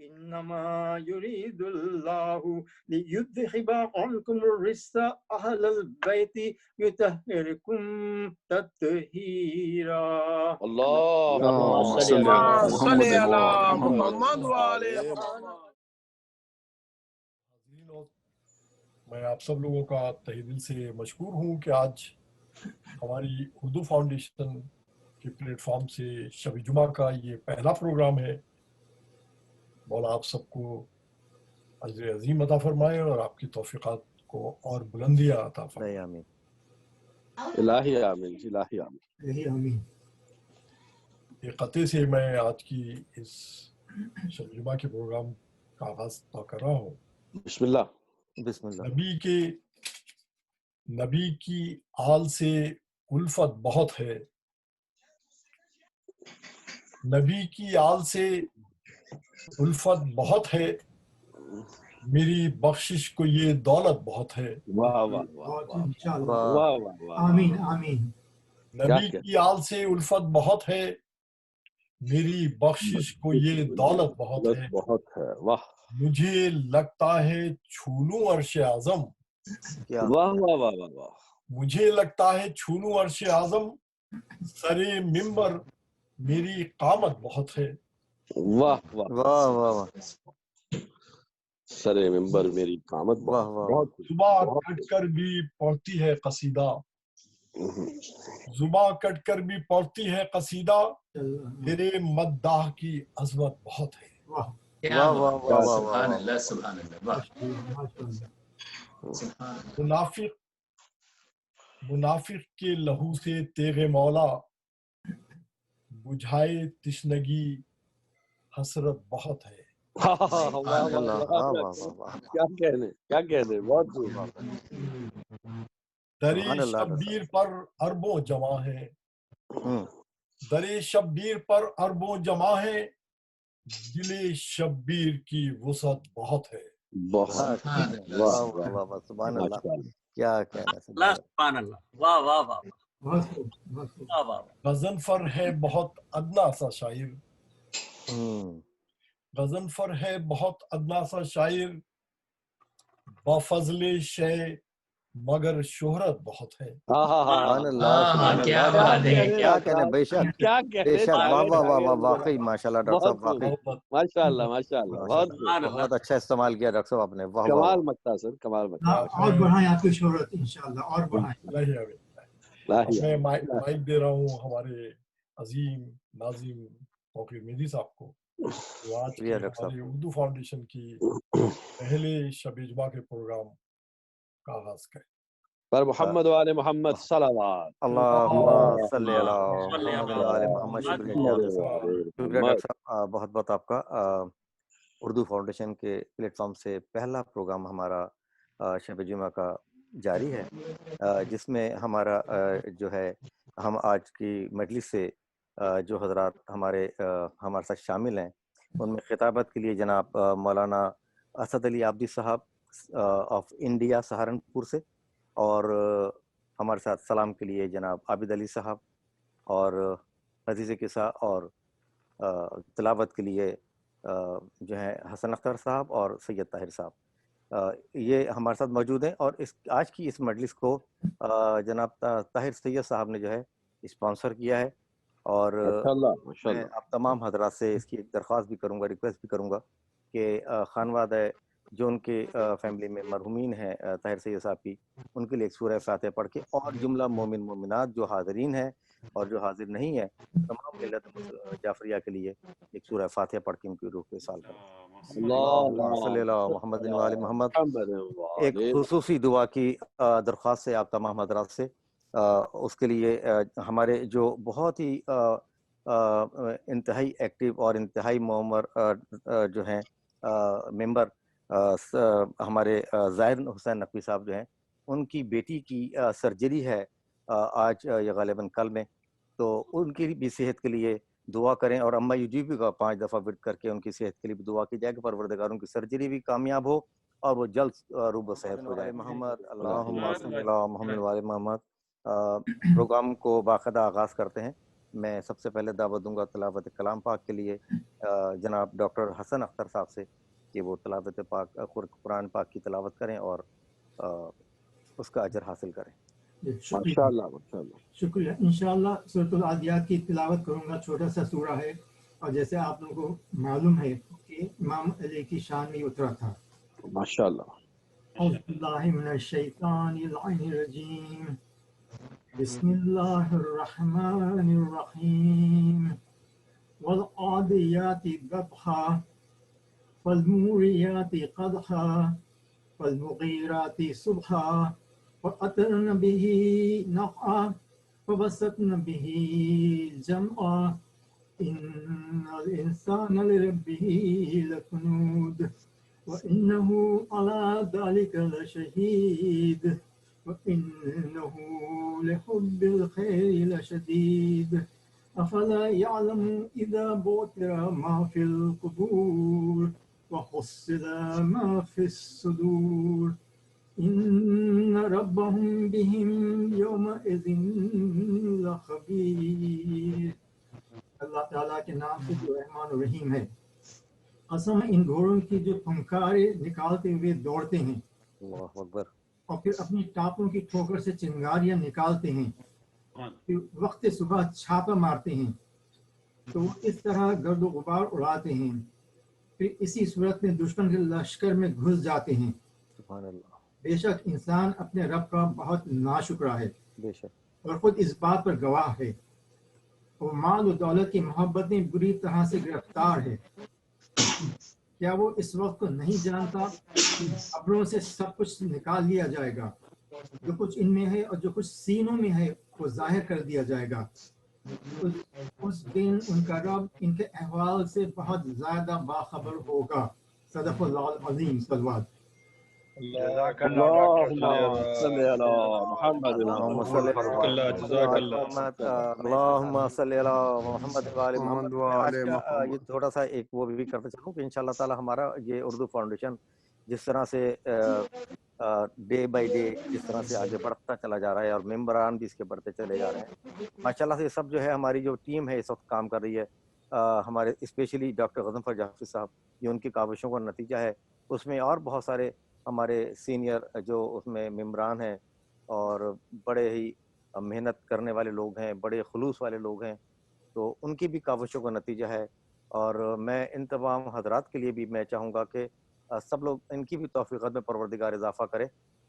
إنما يريد الله ليذهب عنكم الرجس أهل البيت يطهركم تطهيرا. اللهم صل على صلی محمد علی وعلى محمد وعلی آل محمد. میں آپ سب لوگوں کا تہہ دل سے مشکور ہوں کہ آج ہماری اردو فاؤنڈیشن کے پلیٹ فارم سے شب جمعہ کا یہ پہلا پروگرام ہے. مولا آپ سب کو اجر عظیم عطا فرمائے اور آپ کی توفیقات کو اور بلندیاں عطا فرمائے. آمین. الہی آمین الہی آمین. ایک قطعے سے میں آج کی اس شب جمعہ کے پروگرام کا آغاز کر رہا ہوں. بسم اللہ. بسم اللہ. نبی کی آل سے الفت بہت ہے. نبی کی آل سے الفت بہت ہے. میری بخشش کو یہ دولت بہت ہے. واہ واہ واہ واہ واہ واہ. آمین آمین. نبی کی آل سے الفت بہت ہے. میری بخشش کو یہ دولت بہت ہے. بہت ہے. واہ. مجھے لگتا ہے چھو لوں عرش اعظم. واہ واہ واہ واہ واہ. مجھے لگتا ہے چھو لوں عرش اعظم. سرے ممبر میری قامت بہت ہے. واہ واہ واہ واہ واہ. سرے ممبر میری قامت واہ واہ. بہت. زباں کٹ کر بھی پڑھتی ہے قصیدہ. زباں کٹ کر بھی پڑھتی ہے قصیدہ. تیرے مداح کی عظمت بہت ہے. واہ واہ واہ واہ. سبحان اللہ سبحان اللہ. منافق کے لہو سے تیغ مولا. بجھائے تشنگی حسرت بہت ہے. کیا کہنے بہت. درے شبیر پر اربوں جمع ہے. درے شبیر پر اربوں جمع ہے. دل شبیر کی وسعت بہت ہے. بہت. واہ واہ واہ. سبحان اللہ. کیا کہنا. سبحان اللہ. واہ واہ واہ. غضنفر ہے بہت ادنا سا شاعر. غضنفر ہے بہت ادنا سا شاعر. بفضل شے مگر شہرت بہت ہے. سبحان اللہ. کیا بات ہے. کیا کہنے. بے شک بے شک. واہ واہ واہ واہ. واقعی ماشاء اللہ ڈاکٹر صاحب. واقعی ماشاء اللہ ماشاء اللہ. بہت اچھا استعمال کیا ڈاکٹر صاحب آپ نے. واہ کمال مکتا سر کمال مکتا. اور بڑھائیں آپ کی شہرت انشاءاللہ اور بڑھائیں. میں مائک دے رہا ہوں ہمارے عظیم ناظم توقیر مہدی صاحب کو. آج کی ہماری اردو فاؤنڈیشن کی پہلے شب جمعہ کے پروگرام کا آغاز کریں. پر محمد و آل محمد صلوات. اللہم صلی علی محمد و آل محمد. شکریہ ڈاکٹر صاحب. بہت بہت آپ کا. اردو فاؤنڈیشن کے پلیٹ فارم سے پہلا پروگرام ہمارا شب جمعہ کا جاری ہے، جس میں ہمارا جو ہے ہم آج کی مجلس سے جو حضرات ہمارے ساتھ شامل ہیں ان میں خطابت کے لیے جناب مولانا اسد علی عابدی صاحب آف انڈیا سہارنپور سے، اور ہمارے ساتھ سلام کے لیے جناب عابد علی صاحب، اور عزیز قصہ اور تلاوت کے لیے جو ہے حسن اختر صاحب اور سید طاہر صاحب، یہ ہمارے ساتھ موجود ہیں. اور آج کی اس مجلس کو جناب طاہر سید صاحب نے جو ہے اسپانسر کیا ہے، اور میں آپ تمام حضرات سے اس کی ایک درخواست بھی کروں گا، ریکویسٹ بھی کروں گا کہ خانوادہ جو ان کے فیملی میں مرحومین ہیں طاہر سید صاحب کی، ان کے لیے ایک سورہ فاتحہ پڑھ کے، اور جملہ مومن مومنات جو حاضرین ہیں اور جو حاضر نہیں ہیں تمام ملت جعفریہ کے لیے ایک سورہ فاتحہ پڑھ کے ان کی روح کو وصال کریں. اللہ صلی اللہ محمد و آل محمد. ایک خصوصی دعا کی درخواست ہے آپ تمام حضرات سے. اس کے لیے ہمارے جو بہت ہی انتہائی ایکٹیو اور انتہائی معمر جو ہیں ممبر ہمارے زاہد حسین نقوی صاحب جو ہیں، ان کی بیٹی کی سرجری ہے آج یا غالباً کل میں، تو ان کی بھی صحت کے لیے دعا کریں، اور اما یوجیبی کا 5 دفعہ ورد کر کے ان کی صحت کے لیے بھی دعا کی جائے کہ پروردگار ان کی سرجری بھی کامیاب ہو اور وہ جلد روب و صحت ہو جائے. محمد اللہم صلی علی محمد و آل محمد. پروگرام کو باقاعدہ آغاز کرتے ہیں. میں سب سے پہلے دعوت دوں گا تلاوت کلام پاک کے لیے جناب ڈاکٹر حسن اختر صاحب سے کہ وہ تلاوت پاک قرآن پاک کی تلاوت کریں اور اس کا اجر حاصل کریں. ماشاءاللہ ماشاءاللہ. شکریہ. انشاءاللہ سورۃ العادیات کی تلاوت کروں گا. چھوٹا سا سورہ ہے اور جیسے آپ لوگوں کو معلوم ہے کہ امام علی کی شان میں اترا تھا. ماشاءاللہ. اعوذ باللہ من الشیطان اللعین الرجیم. بسم اللہ الرحمن الرحیم. والعادیات ضبحا فالموریات قدحا فالمغیرات صبحا فأثرن به نقعا فوسطن به جمعا إن الإنسان لربه لكنود وإنه على ذلك لشهيد وإنه لحب الخير لشديد أفلا يعلم إذا بعثر ما في القبور وحصل ما في الصدور إن ربهم بهم يومئذ لخبير. اللہ تعالیٰ کے نام سے جو رحمان الرحیم ہے. قسم ان گھوڑوں کی جو پھنکارے نکالتے ہوئے دوڑتے ہیں اللہ اکبر. اور پھر اپنی ٹاپوں کی ٹھوکر سے چنگاریاں نکالتے ہیں، پھر وقت صبح چھاپا مارتے ہیں تو وہ اس طرح گرد و غبار اڑاتے ہیں، پھر اسی صورت میں دشمن کے لشکر میں گھس جاتے ہیں. سبحان اللہ. بے شک انسان اپنے رب کا بہت ناشکرا ہے بے شک. اور خود اس بات پر گواہ ہے. وہ مال و دولت کی محبتیں بری طرح سے گرفتار ہے. کیا وہ اس وقت کو نہیں جانتا کہ قبروں سے سب کچھ نکال لیا جائے گا، جو کچھ ان میں ہے اور جو کچھ سینوں میں ہے وہ ظاہر کر دیا جائے گا. اس دن ان کا رب ان کے احوال سے بہت زیادہ باخبر ہوگا. صدق اللہ العظیم. صلوات. اللهم صل على محمد اللهم صل على محمد وعلى محمد. آج کا یہ تھوڑا سا ایک وہ بھی کرتے چلوں کہ انشاءاللہ تعالی ہمارا یہ اردو فاؤنڈیشن جس طرح سے ڈے بائی ڈے جس طرح سے آگے بڑھتا چلا جا رہا ہے اور ممبران بھی اس کے بڑھتے چلے جا رہے ہیں ماشاءاللہ سے. سب جو ہے ہماری جو ٹیم ہے اس وقت کام کر رہی ہے. ہمارے اسپیشلی ڈاکٹر غضنفر جعفری صاحب، یہ ان کی کاوشوں کا نتیجہ ہے. اس میں اور بہت سارے ہمارے سینئر جو اس میں ممبران ہیں اور بڑے ہی محنت کرنے والے لوگ ہیں، بڑے خلوص والے لوگ ہیں، تو ان کی بھی کاوشوں کا نتیجہ ہے. اور میں ان تمام حضرات کے لیے بھی میں چاہوں گا کہ سب لوگ ان کی بھی توفیقات میں پروردگار اضافہ کرے،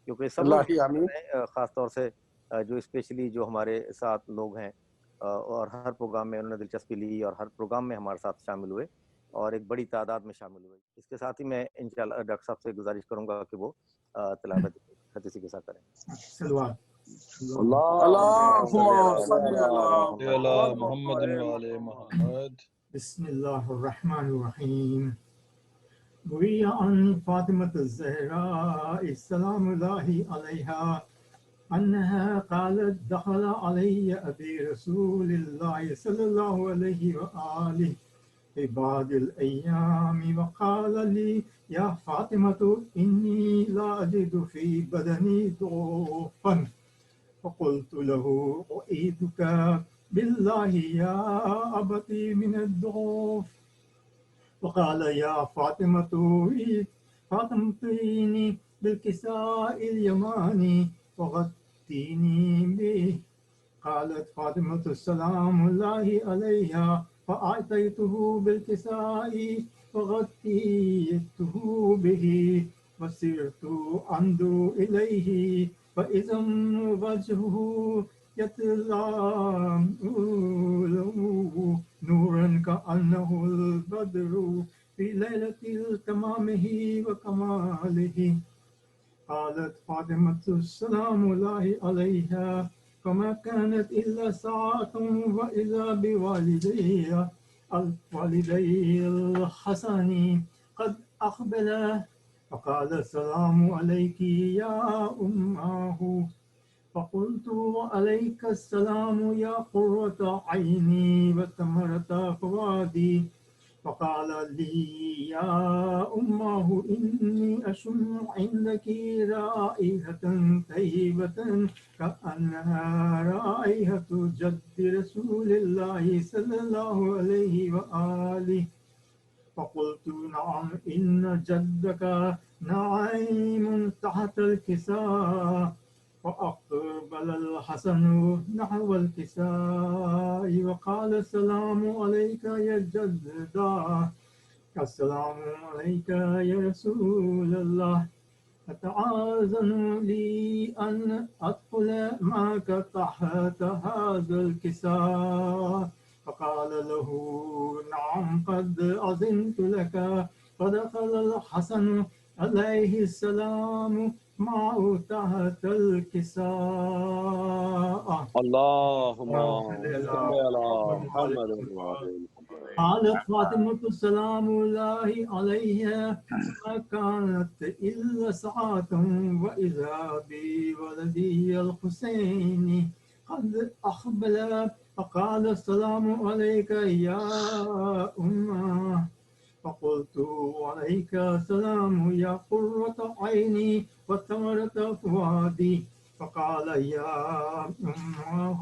کیونکہ سب لوگ خاص طور سے جو اسپیشلی جو ہمارے ساتھ لوگ ہیں اور ہر پروگرام میں انہوں نے دلچسپی لی اور ہر پروگرام میں ہمارے ساتھ شامل ہوئے اور ایک بڑی تعداد میں شامل ہوئے. اس کے ساتھ ہی میں انشاءاللہ ڈاکٹر صاحب سے گزارش کروں گا کہ وہ تلاوت حدیث کے ساتھ کریں. صلوات. اللهم صل على محمد وعلى محمد. بسم اللہ الرحمن الرحیم. روی عن فاطمة الزہراء سلام اللہ علیہا انہا قالت دخل علی ابی رسول اللہ صلی اللہ علیہ وآلہ في بعض الأيام وقال لي يا فاطمة إني لا أجد في بدني ضعفا فقلت له أعيذك بالله يا أبتي من الضعف وقال يا فاطمة إني بالكساء اليماني وغطيني به. قالت فاطمة السلام الله عليها فأعطيته بالكساء وغطيته به وسرت أنظر إليه فإذا وجهه يتلألأ نورا كأنه البدر في ليلة تمامه وكماله. قالت فاطمة السلام الله عليها فما كانت إلا ساعة وإذا بوالدي الحسن قد أقبلا فقال السلام عليك يا أماه فقلت وعليك السلام يا قرة عيني وثمرة فؤادي فقال لي يا أمه إني أشم عندك رائحة طيبة كأنها رائحة جد رسول الله صلى الله عليه وآله. فقلت نعم إن جدك نعيم تحت الكساء. فأقبل الحسن نحو الكساء وقال السلام عليك يا جدة. السلام عليك يا رسول الله. أتعاذن لي أن أدخل معك تحت هذا الكساء؟ فقال له نعم قد أذنت لك. فدخل الحسن عليه السلام معه تحت الكساء. اللهم صل على محمد وعلى قالت فاطمة سلام الله عليها ما كانت إلا ساعة وإذا بولدي الحسين قد أقبل. فقال السلام عليك يا أمه. فقلت عليك السلام يا قرة عيني وثمرة فؤادي. فقال يا أمه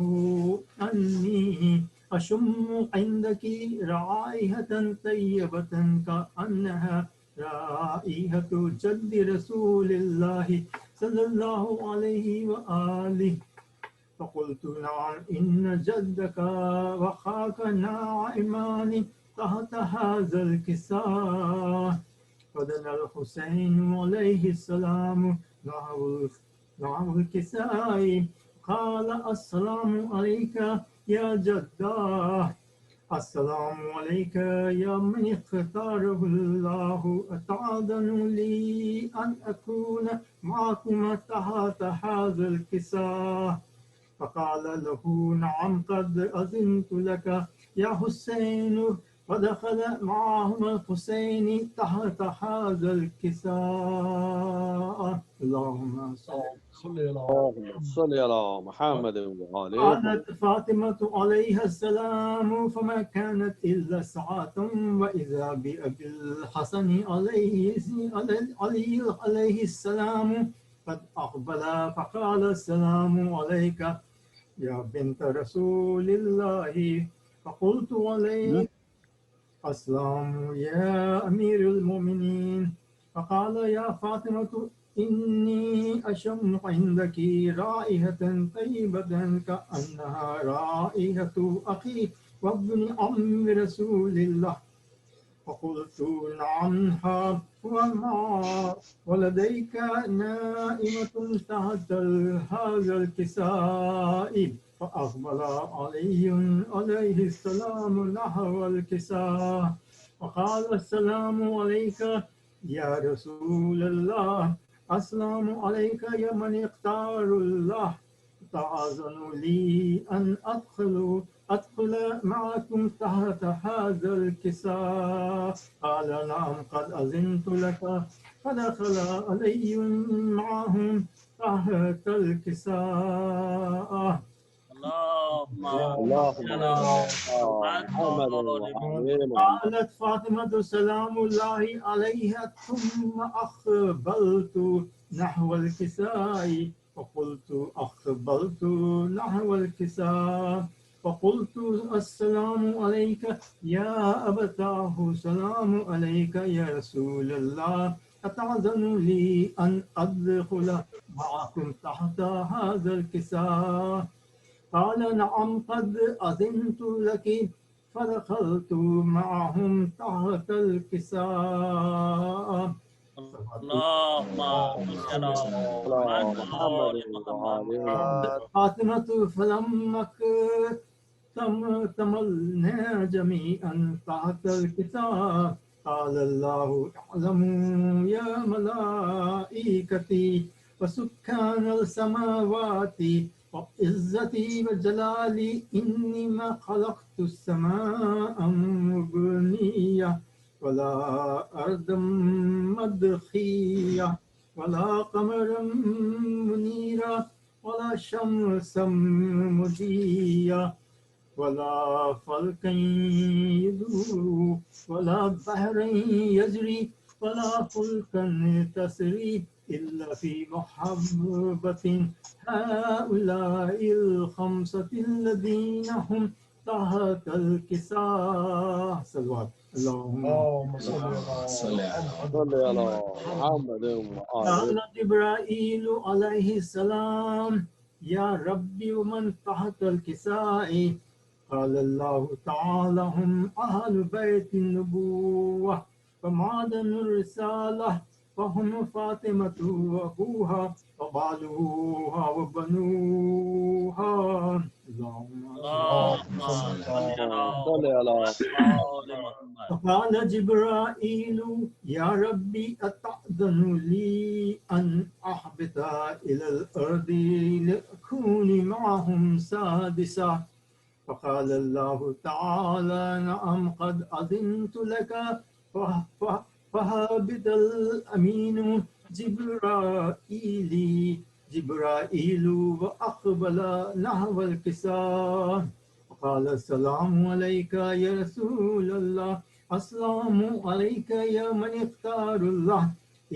أني أشم عندك رائحة طيبة كأنها رائحة جد رسول الله صلى الله عليه وآله. فقلت نعم إن جدك وخاك ناعمان تحت هذا الكساء. فدنا الحسين عليه السلام نحو الكساء. قال السلام عليك يا جدة. السلام عليك يا من اختاره الله. أتعاذن لي أن أكون معكم تحت هذا الكساء؟ فقال له نعم قد أذنت لك يا حسين. فدخل معهما الحسين تحت هذا الكساء. اللهم صل على محمد وعلى قالت فاطمة عليها السلام فما كانت إلا ساعة وإذا بأبي الحسن عليه السلام قد أقبل. فقال السلام عليك يا بنت رسول الله. فقلت عليك السلام يا أمير المؤمنين. فقال يا فاطمة إني أشم عندك رائحة طيبة كأنها رائحة أخي وابن عم رسول الله. فقلت نعم وما ولديك نائمة تحت هذا الكساء. فأقبل عليه السلام نحو الكساء. وقال السلام عليك يا رسول الله. السلام عليك يا من اختار الله. تعاذن لي أن أدخل معكم تحت هذا الكساء؟ قال نعم قد أذنت لك. فدخل علي معهم تحت الكساء. اللهم صل على محمد وعلى قالت فاطمة سلام الله عليها ثم أقبلت نحو الكساء. أقبلت نحو الكساء. فقلت السلام عليك يا أبتاه. السلام عليك يا رسول الله. أتعذن لي أن أدخل معكم تحت هذا الكساء؟ قال نعم قد أذنت لك. فدخلت معهم تحت الكساء. اللهم صل على محمد وعلى فاطمة فلما تملنا جميعا تحت الكساء قال الله اعلموا يا ملائكتي وسكان السماوات وعزتي وجلالي إني ما خلقت السماء مبنية ولا أرضا مدخية ولا قمرا منيرا ولا شمسا مضية ولا فلك يدور ولا بحر يجري ولا فلك تسري إلا في محبة هؤلاء الخمسة الذين هم تحت الكساء. صلوات اللهم اللهم صل على محمد. قال جبرائيل عليه السلام يا ربي ومن تحت الكساء؟ قال الله تعالى هم أهل بيت النبوة ومعدن الرسالة فهم فاطمة وأبوها وبعلها وبنوها. اللهم صل على فقال جبرائيل يا ربي أتأذن لي أن أهبط إلى الأرض لأكون معهم سادسا؟ فقال الله تعالى نعم قد أذنت لك فهبط الأمين جبرائيل وأقبل نحو الكساء وقال السلام عليك يا رسول الله. السلام عليك يا من اختار الله.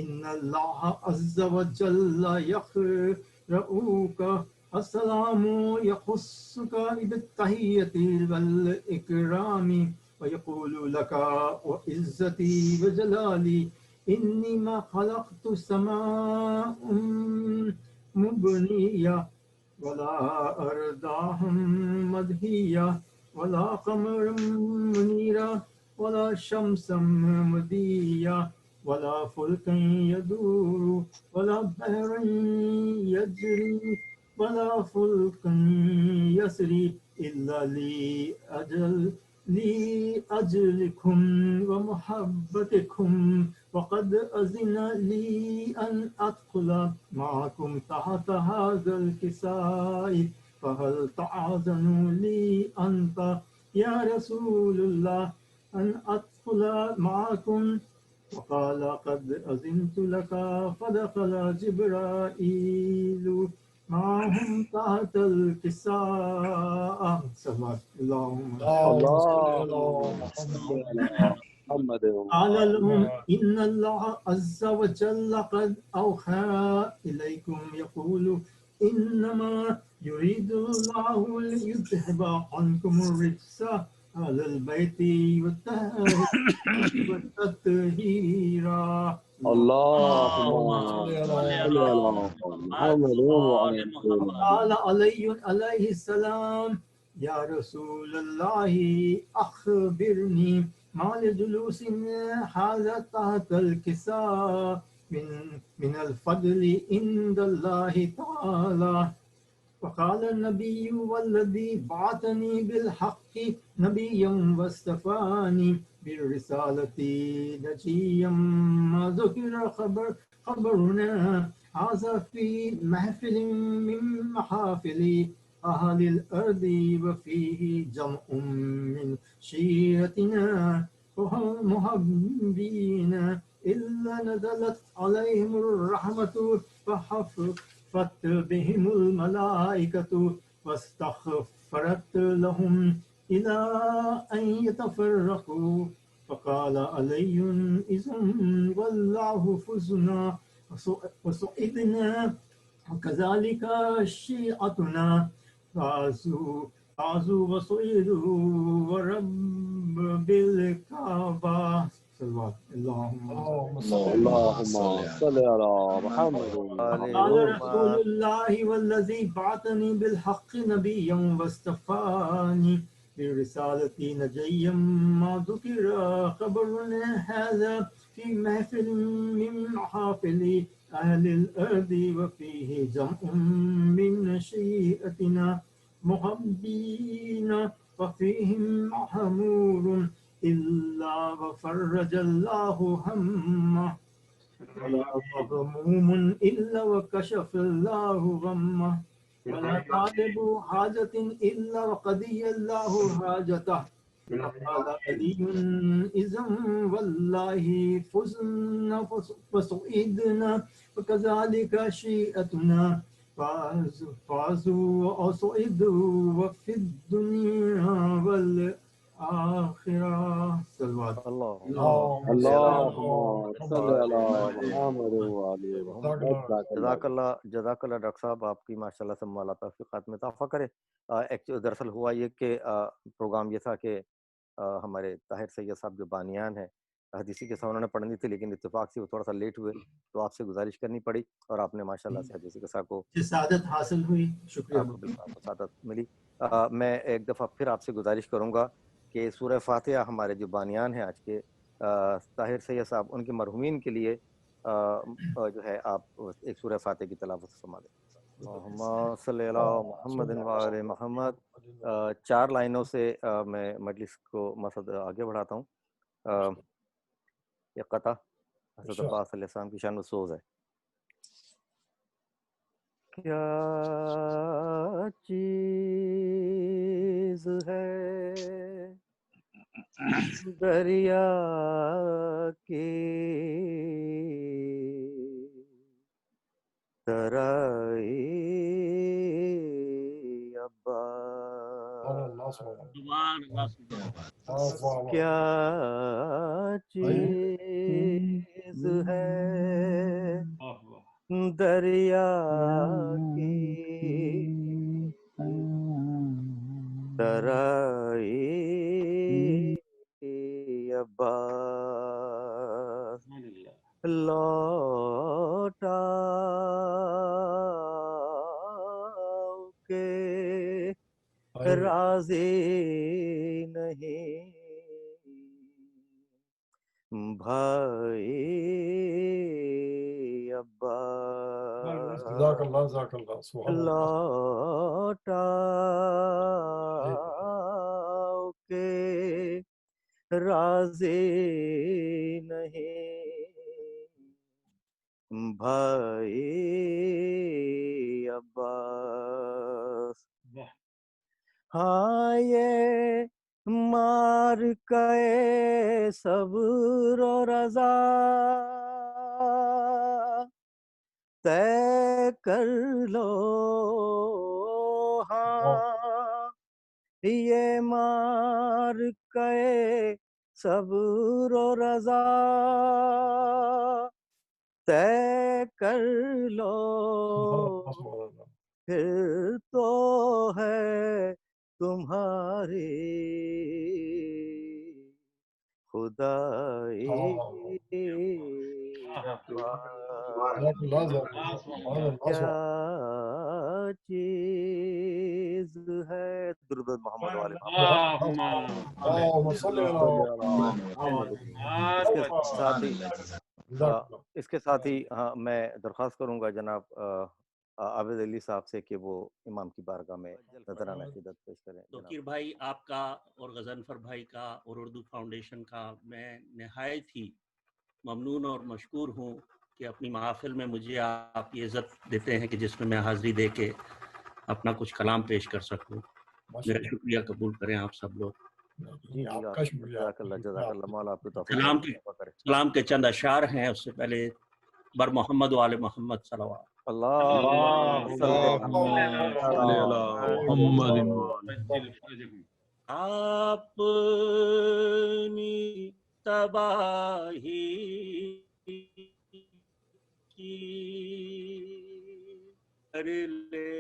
إن الله عز وجل يقرؤك السلام يخصك بالتحية والإكرام ويقول لك وعزتي وجلالي إني ما خلقت سماء مبنية ولا أرضهم مدهية ولا قمر منيرا ولا شمس مضية ولا فلك يدور ولا بحر يجري ولا فلك يسري إلا لأجلكم ومحبتكم وقد أذن لي أن أدخل معكم تحت هذا الكساء فهل تعذن لي أنت يا رسول الله أن أدخل معكم؟ وقال قد أذنت لك. فدخل جبرائيل معهم تحت الكساء. صلى اللهم محمد. قال لهم إن الله عز وجل قد أوحى إليكم يقول إنما يريد الله ليذهب عنكم الرجس على البيت والتطهيرا. اللهم صل على محمد. قال عليه السلام يا رسول الله أخبرني ما لجلوس هذا تحت الكساء من الفضل عند الله تعالى. فقال النبي والذي بعثني بالحق نبيا واصطفاني بالرسالة نجيا ما ذكر خبرنا هذا في محفل من محافل أهل الأرض وفيه جمع من شيعتنا وهم محبين إلا نزلت عليهم الرحمة فحفت بهم الملائكة واستغفرت لهم إلى أن يتفرقوا. فقال علي إذن والله فزنا وسعدنا وكذلك شيعتنا فازوا وسعدوا ورب بالكعبة. اللهم صل على محمد. قال رسول الله والذي بعثني بالحق نبيا واصطفاني بالرسالة نجيا ما ذكر خبرنا هذا في محفل من محافل أهل الأرض وفيه جمع من شيعتنا محبين وفيهم محمور إلا وفرج الله همه ولا مغموم إلا وكشف الله غمه ولا طالب حاجة إلا وقضي الله حاجته. فقال علي إذن والله فزنا وسعدنا وكذلك شيئتنا فازوا وأسعدوا وفي الدنيا والآخرة. صلوات. اللهم صل على محمد وعلى محمد. جزاک اللہ ڈاکٹر صاحب، آپ کی ماشاءاللہ سے مولا توفیقات میں اضافہ کرے. دراصل ہوا یہ کہ پروگرام یہ تھا کہ ہمارے طاہر سید صاحب جو بانیان ہیں حدیثی قصہ انہوں نے پڑھنی تھی، لیکن اتفاق سے وہ تھوڑا سا لیٹ ہوئے تو آپ سے گزارش کرنی پڑی اور آپ نے ماشاءاللہ سے حدیثی قصہ کو سعادت حاصل ہوئی. شکریہ. آپ کو بالکل سعادت ملی. میں ایک دفعہ پھر آپ سے گزارش کروں گا کہ سورہ فاتحہ ہمارے جو بانیان ہیں آج کے طاہر سید صاحب، ان کے مرحومین کے لیے جو ہے آپ ایک سورہ فاتحہ کی تلاوت فرما دیں. اللہم صلی علی محمد وعلی محمد. 4 لائنوں سے میں مجلس کو مقصد آگے بڑھاتا ہوں. یہ قطع حضرت عباس علیہ السلام کی شان و سوز ہے. کیا چیز ہے دریا کی ترائی عباس، کیا چیز ہے دریا کی ترائی عباس، لوٹا کے راضی نہیں بھائی عباس، لوٹا کے راضی نہیں بھائی عباس. ہاں یہ مار کے صبر و رضا طے کر لو، ہاں یہ مار کے صبر و رضا طے کر لو، پھر تو ہے تمہاری خدائی. کیا چیز ہے. درود محمد والے اس کے ساتھ ہی میں درخواست کروں گا جناب عابد علی صاحب سے کہ وہ امام کی بارگاہ میں نذرانہ عقیدت پیش کریں. توقیر بھائی آپ کا اور غضنفر بھائی کا اور اردو فاؤنڈیشن کا میں نہایت ہی ممنون اور مشکور ہوں کہ اپنی محافل میں مجھے آپ یہ عزت دیتے ہیں کہ جس میں میں حاضری دے کے اپنا کچھ کلام پیش کر سکوں. میرا شکریہ قبول کریں آپ سب لوگ. جزاک اللہ مولا آپ کو توفیق کلام کے چند اشعار ہیں. اس سے پہلے بر محمد و آل محمد صلوات. اپنی تباہی کی کر لے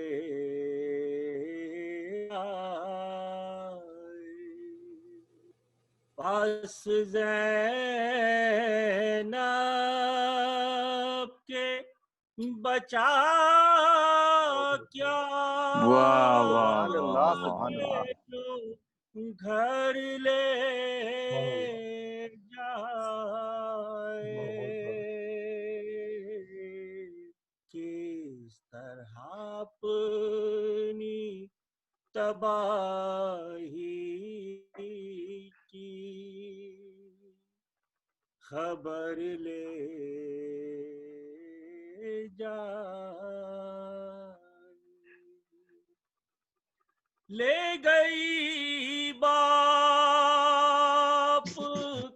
پاس زینب کے بچا کیا گھر لے جائے، کس طرح اپنی تباہی کی خبر لے لے گئی باپ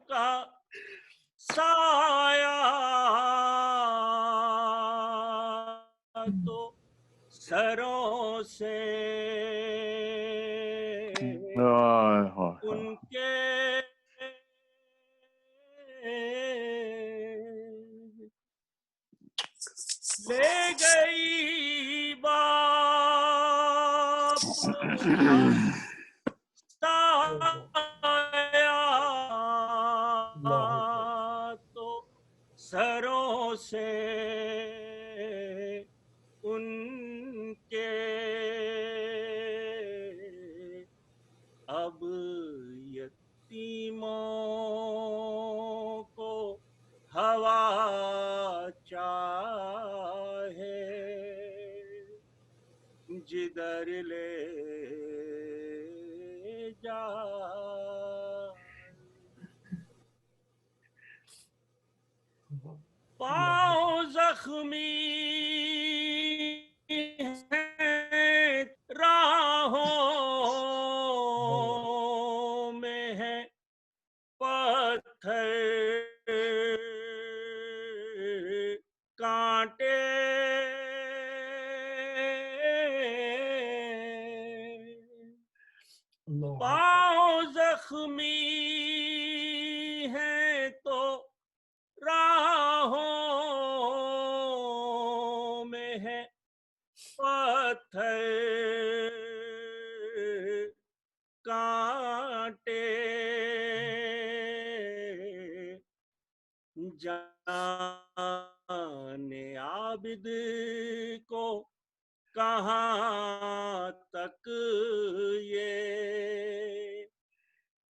کا سایہ تو सरों से उनके ले गई बाप तो सरों से उनके अब यतीमों को हवा चाहे जिधर ले जा। पाँव जख्मी हैं, राहों में है पत्थर कांटे, पाँव जख्मी हैं तो राहों में है पत्थर कांटे, जाने आबिद को कहाँ तक ये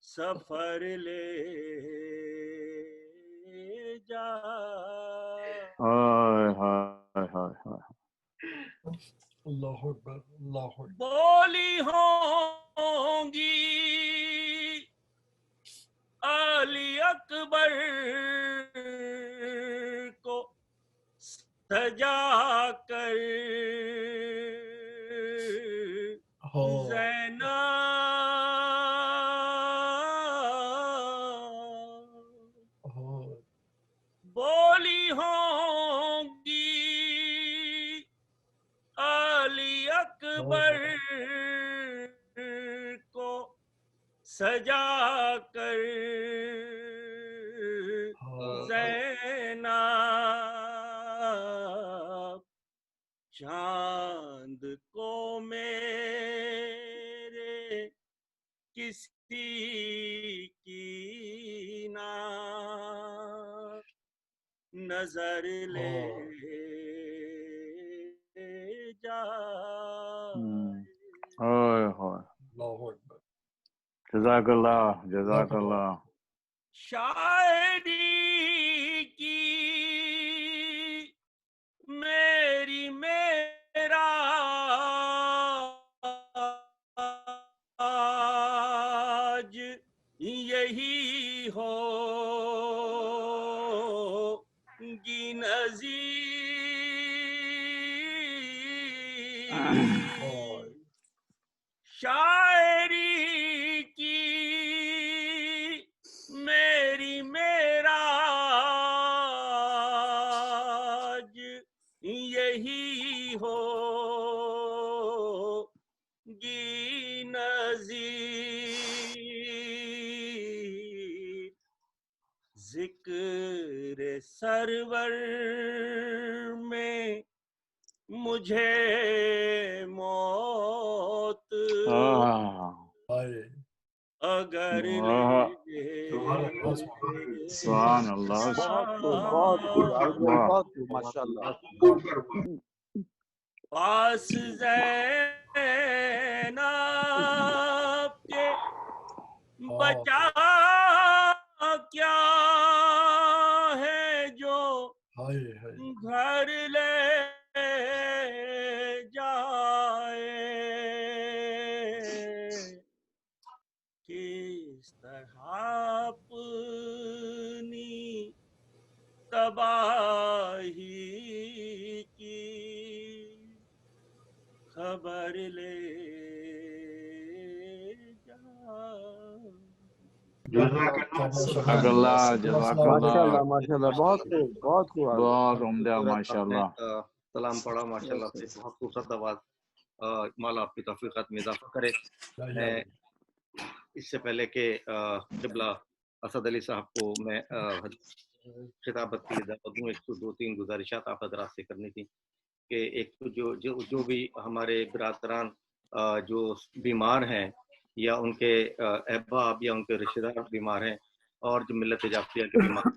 सफर ले जा। अल्लाहु अकबर, अल्लाहु अकबर। बोली होंगी अली अकबर को सजा कर ज़ैनब, बोली होंगी अली अकबर को सजा कर ज़ैनब, चांद को मेरे किसी की ना नजर ले जा। जज़ाकल्लाह जज़ाकल्लाह। शायरी की मेरी मेरा आज यही होगी नज़ीर। शायरी की मेरी मेरा आज यही होगी नज़ीर। जिक्र सरवर में मुझे मौत अगर सुभान अल्लाह माशाअल्लाह। पास ज़ैनब के बचा क्या है जो घर ले जाए। किस तरह अपनी तबाही की खबर ले जा। जज़ाकल्लाह जज़ाकल्लाह। माशाअल्लाह माशाअल्लाह, बहुत खूब बहुत खूब। बहुत उम्दा माशाअल्लाह। सलाम पढ़ा माशाल्लाह से, बहुत खूबसूरत आवाज़। मौला आपकी तौफीक़ात में इजाफा करे। मैं इससे पहले कि क़िबला असद अली साहब को मैं खिताबत की दावत दूँ, एक तो 2-3 गुजारिशात आप हज़रात से करनी थी कि एक तो जो भी हमारे बिरादरान जो बीमार हैं या उनके अहबाब या उनके रिश्तेदार बीमार हैं और जो मिल्लत जाफिया के बीमार,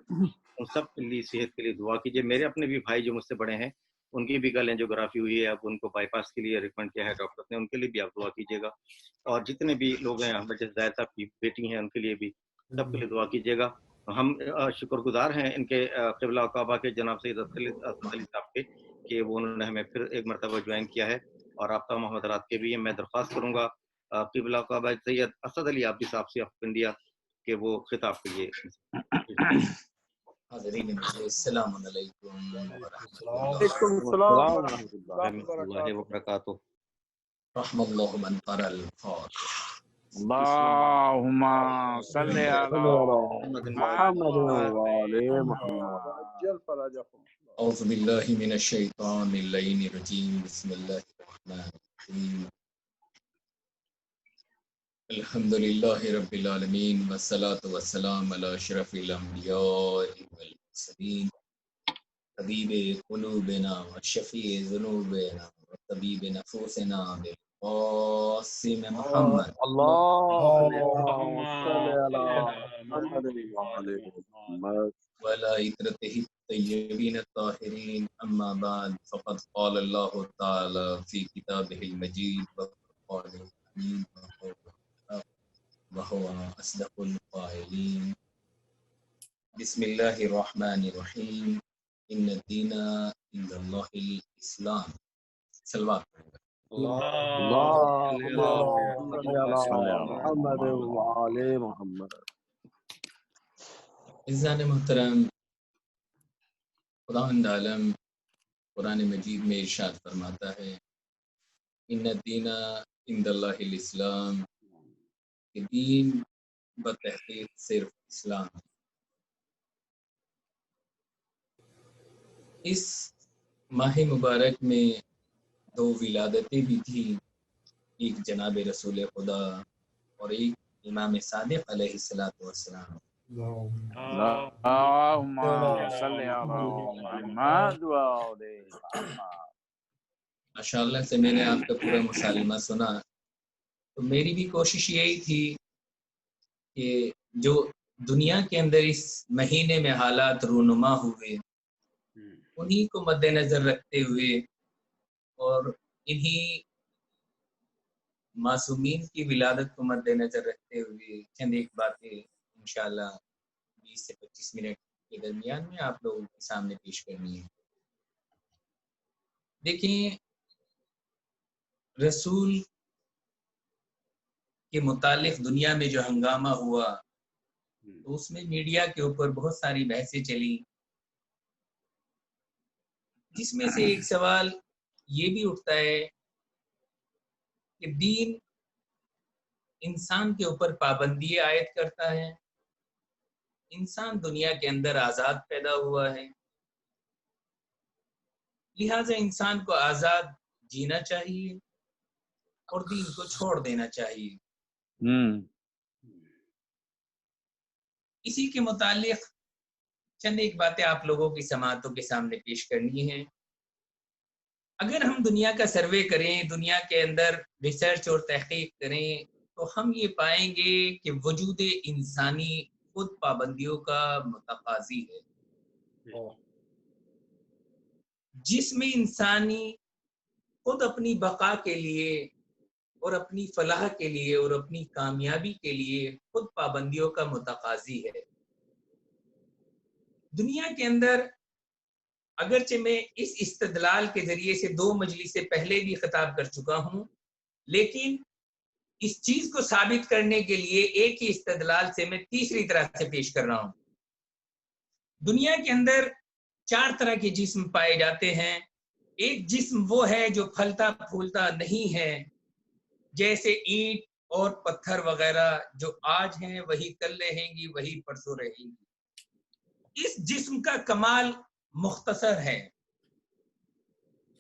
उन सब के लिए सेहत के लिए दुआ कीजिए। मेरे अपने भी भाई जो मुझसे बड़े हैं, उनकी भी कल एंजियोग्राफी हुई है, अब उनको बाईपास के लिए रिकमेंड किया है डॉक्टर ने, उनके लिए भी आप दुआ कीजिएगा। और जितने भी लोग हैं, जैसे जायद साहब की बेटी हैं, उनके लिए भी सबके लिए दुआ कीजिएगा। हम शुक्रगुजार हैं इनके क़िबला काबा के जनाब सैयद असद अली साहब के कि वो उन्होंने हमें फिर एक मरतबा ज्वाइन किया है, और आपका मोहम्मद रात के भी हैं। मैं दरख्वास्त करूँगा क़िबला काबा सैयद असद अली आबदी साहब से ऑफ इंडिया कि वो खिताब करिए। अस्सलाम वालेकुम रहमतुल्लाहि व बरकातुहू। रहमतुल्लाहि मन तरल फातिहा। अल्लाहुम्मा सल्ली अला मुहम्मद व आले मुहम्मद। औज़ु बिल्लाहि मिनश शैतानिर रजीम। बिस्मिल्लाहिर रहमानिर रहीम। अल्हम्दुलिल्लाहि रब्बिल आलमीन वस्सलातु वस्सलाम अला अशरफिल अंबिया वल मुरसलीन हबीबे कुलूबिना व शफीए ज़ुनूबिना व तबीबे नफूसिना बिल क़ासिम मुहम्मद अल्लाहुम्मा सल्ली अला मुहम्मद व आले मुहम्मद व अला इत्रतिहि तय्यबीन ताहिरीन। अम्मा बाद फ़क़द क़ाल अल्लाहु तआला फ़ी किताबिहिल मजीद व क़ुरआनिल हमीद वहुव अस्दक़ुल क़ाइलीन। बिस्मिल्लाहिर रहमानिर रहीम। इन्न दीना इंदल्लाहिल इस्लाम। सलवात अल्लाहुम्मा सल्ली अला मुहम्मद व आले मुहम्मद। इज़्ज़ान मुहतरम, खुदावंद आलम कुरान मजीद में इरशाद फरमाता है, इन्न दीना इंदल्लाहिल इस्लाम, कि दीन बतहकीक सिर्फ इस्लाम। इस माह मुबारक में 2 विलादतें भी थी, एक जनाब रसूल खुदा और एक इमाम सादिक अलैहिस्सलातु वस्सलाम। अल्लाहुम्मा सल्ली अला मुहम्मद व आले मुहम्मद। माशाअल्लाह से मैंने आपका पूरा मुसालिमा सुना, तो मेरी भी कोशिश यही थी कि जो दुनिया के अंदर इस महीने में हालात रूनुमा हुए, उन्हीं को मद्देनजर रखते हुए और इन्हीं मासूमीन की विलादत को मद्देनजर रखते हुए चंद एक बातें इंशाअल्लाह 20 से 25 मिनट के दरमियान में आप लोगों के सामने पेश करनी है। देखिए, रसूल के मुतालिक दुनिया में जो हंगामा हुआ, तो उसमें मीडिया के ऊपर बहुत सारी बहसें चली, जिसमें से एक सवाल ये भी उठता है कि दीन इंसान के ऊपर पाबंदी आयद करता है। इंसान दुनिया के अंदर आज़ाद पैदा हुआ है, लिहाजा इंसान को आज़ाद जीना चाहिए और दीन को छोड़ देना चाहिए। इसी के मुतालिक चंद एक बातें आप लोगों की समाअतों के सामने पेश करनी है। अगर हम दुनिया का सर्वे करें, दुनिया के अंदर रिसर्च और तहकीक करें, तो हम ये पाएंगे कि वजूद इंसानी खुद पाबंदियों का मुतकाजी है, जिसमें इंसानी खुद अपनी बका के लिए और अपनी फलाह के लिए और अपनी कामयाबी के लिए खुद पाबंदियों का मुतकाजी है। दुनिया के अंदर अगरचे मैं इस इस्तदलाल के जरिए से 2 मजलिस से पहले भी खिताब कर चुका हूं, लेकिन इस चीज को साबित करने के लिए एक ही इस्तदलाल से मैं तीसरी तरह से पेश कर रहा हूं। दुनिया के अंदर 4 तरह के जिस्म पाए जाते हैं। एक जिस्म वो है जो फलता फूलता नहीं है, जैसे ईंट और पत्थर वगैरह, जो आज हैं वही कल रहेंगी, वही परसों रहेंगी। इस जिस्म का कमाल मुख्तसर है,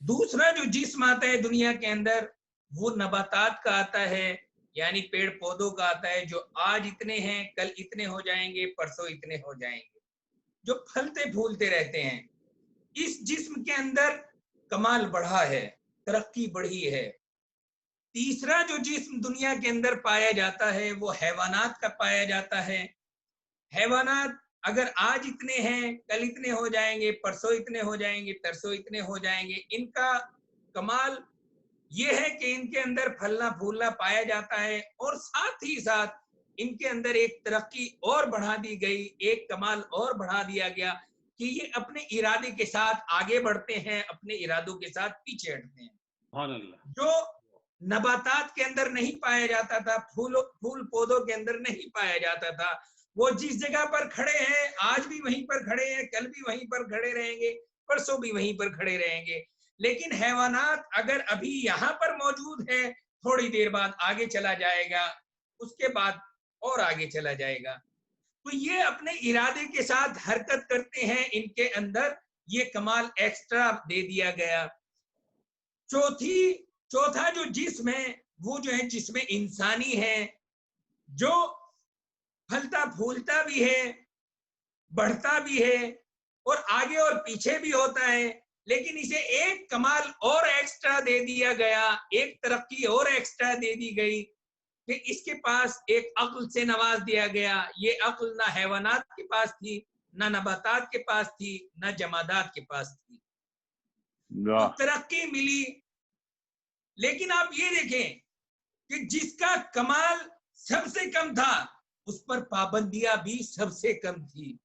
दूसरा जो जिस्म आता है दुनिया के अंदर वो नबातात का आता है, यानी पेड़ पौधों का आता है, जो आज इतने हैं कल इतने हो जाएंगे, परसों इतने हो जाएंगे, जो फलते फूलते रहते हैं। इस जिस्म के अंदर कमाल बढ़ा है, तरक्की बढ़ी है। तीसरा जो जिस्म दुनिया के अंदर पाया जाता है वो हैवानात का पाया जाता है। हैवानात अगर आज इतने हैं कल इतने हो जाएंगे, परसों इतने हो जाएंगे, तरसों इतने हो जाएंगे। इनका कमाल ये है कि इनके अंदर फलना फूलना पाया जाता है, और साथ ही साथ इनके अंदर एक तरक्की और बढ़ा दी गई, एक कमाल और बढ़ा दिया गया कि ये अपने इरादे के साथ आगे बढ़ते हैं, अपने इरादों के साथ पीछे हटते हैं। जो नबातात के अंदर नहीं पाया जाता था, फूल पौधों के अंदर नहीं पाया जाता था, वो जिस जगह पर खड़े हैं आज भी वहीं पर खड़े हैं, कल भी वहीं पर खड़े रहेंगे, परसों भी वहीं पर खड़े रहेंगे। लेकिन हैवानात अगर अभी यहाँ पर मौजूद है, थोड़ी देर बाद आगे चला जाएगा, उसके बाद और आगे चला जाएगा। तो ये अपने इरादे के साथ हरकत करते हैं, इनके अंदर ये कमाल एक्स्ट्रा दे दिया गया। चौथा जो जिस्म है वो जो है जिस्म इंसानी है, जो फलता फूलता भी है, बढ़ता भी है और आगे और पीछे भी होता है। लेकिन इसे एक कमाल और एक्स्ट्रा दे दिया गया, एक तरक्की और एक्स्ट्रा दे दी गई कि इसके पास एक अक्ल से नवाज दिया गया। ये अक्ल ना हैवानात के पास थी, ना नबातात के पास थी, ना जमादात के पास थी। तो तरक्की मिली। लेकिन आप ये देखें कि जिसका कमाल सबसे कम था उस पर पाबंदियां भी सबसे कम थी।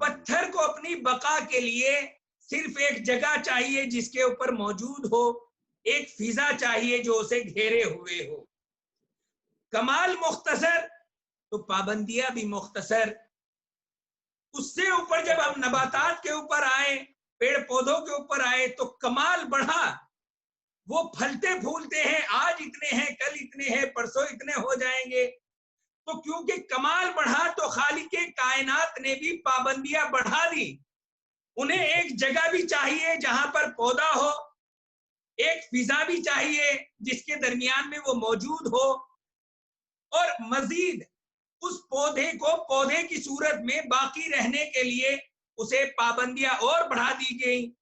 पत्थर को अपनी बका के लिए सिर्फ एक जगह चाहिए जिसके ऊपर मौजूद हो, एक फिजा चाहिए जो उसे घेरे हुए हो। कमाल मुख्तसर तो पाबंदियां भी मुख्तसर। उससे ऊपर जब हम नबातात के ऊपर आए, पेड़ पौधों के ऊपर आए, तो कमाल बढ़ा। वो फलते फूलते हैं, आज इतने हैं कल इतने हैं, परसों इतने हो जाएंगे। तो क्योंकि कमाल बढ़ा तो खालिके कायनात ने भी पाबंदियां बढ़ा दी। उन्हें एक जगह भी चाहिए जहां पर पौधा हो, एक फिजा भी चाहिए जिसके दरमियान में वो मौजूद हो, और मजीद उस पौधे को पौधे की सूरत में बाकी रहने के लिए उसे पाबंदियां और बढ़ा दी गई।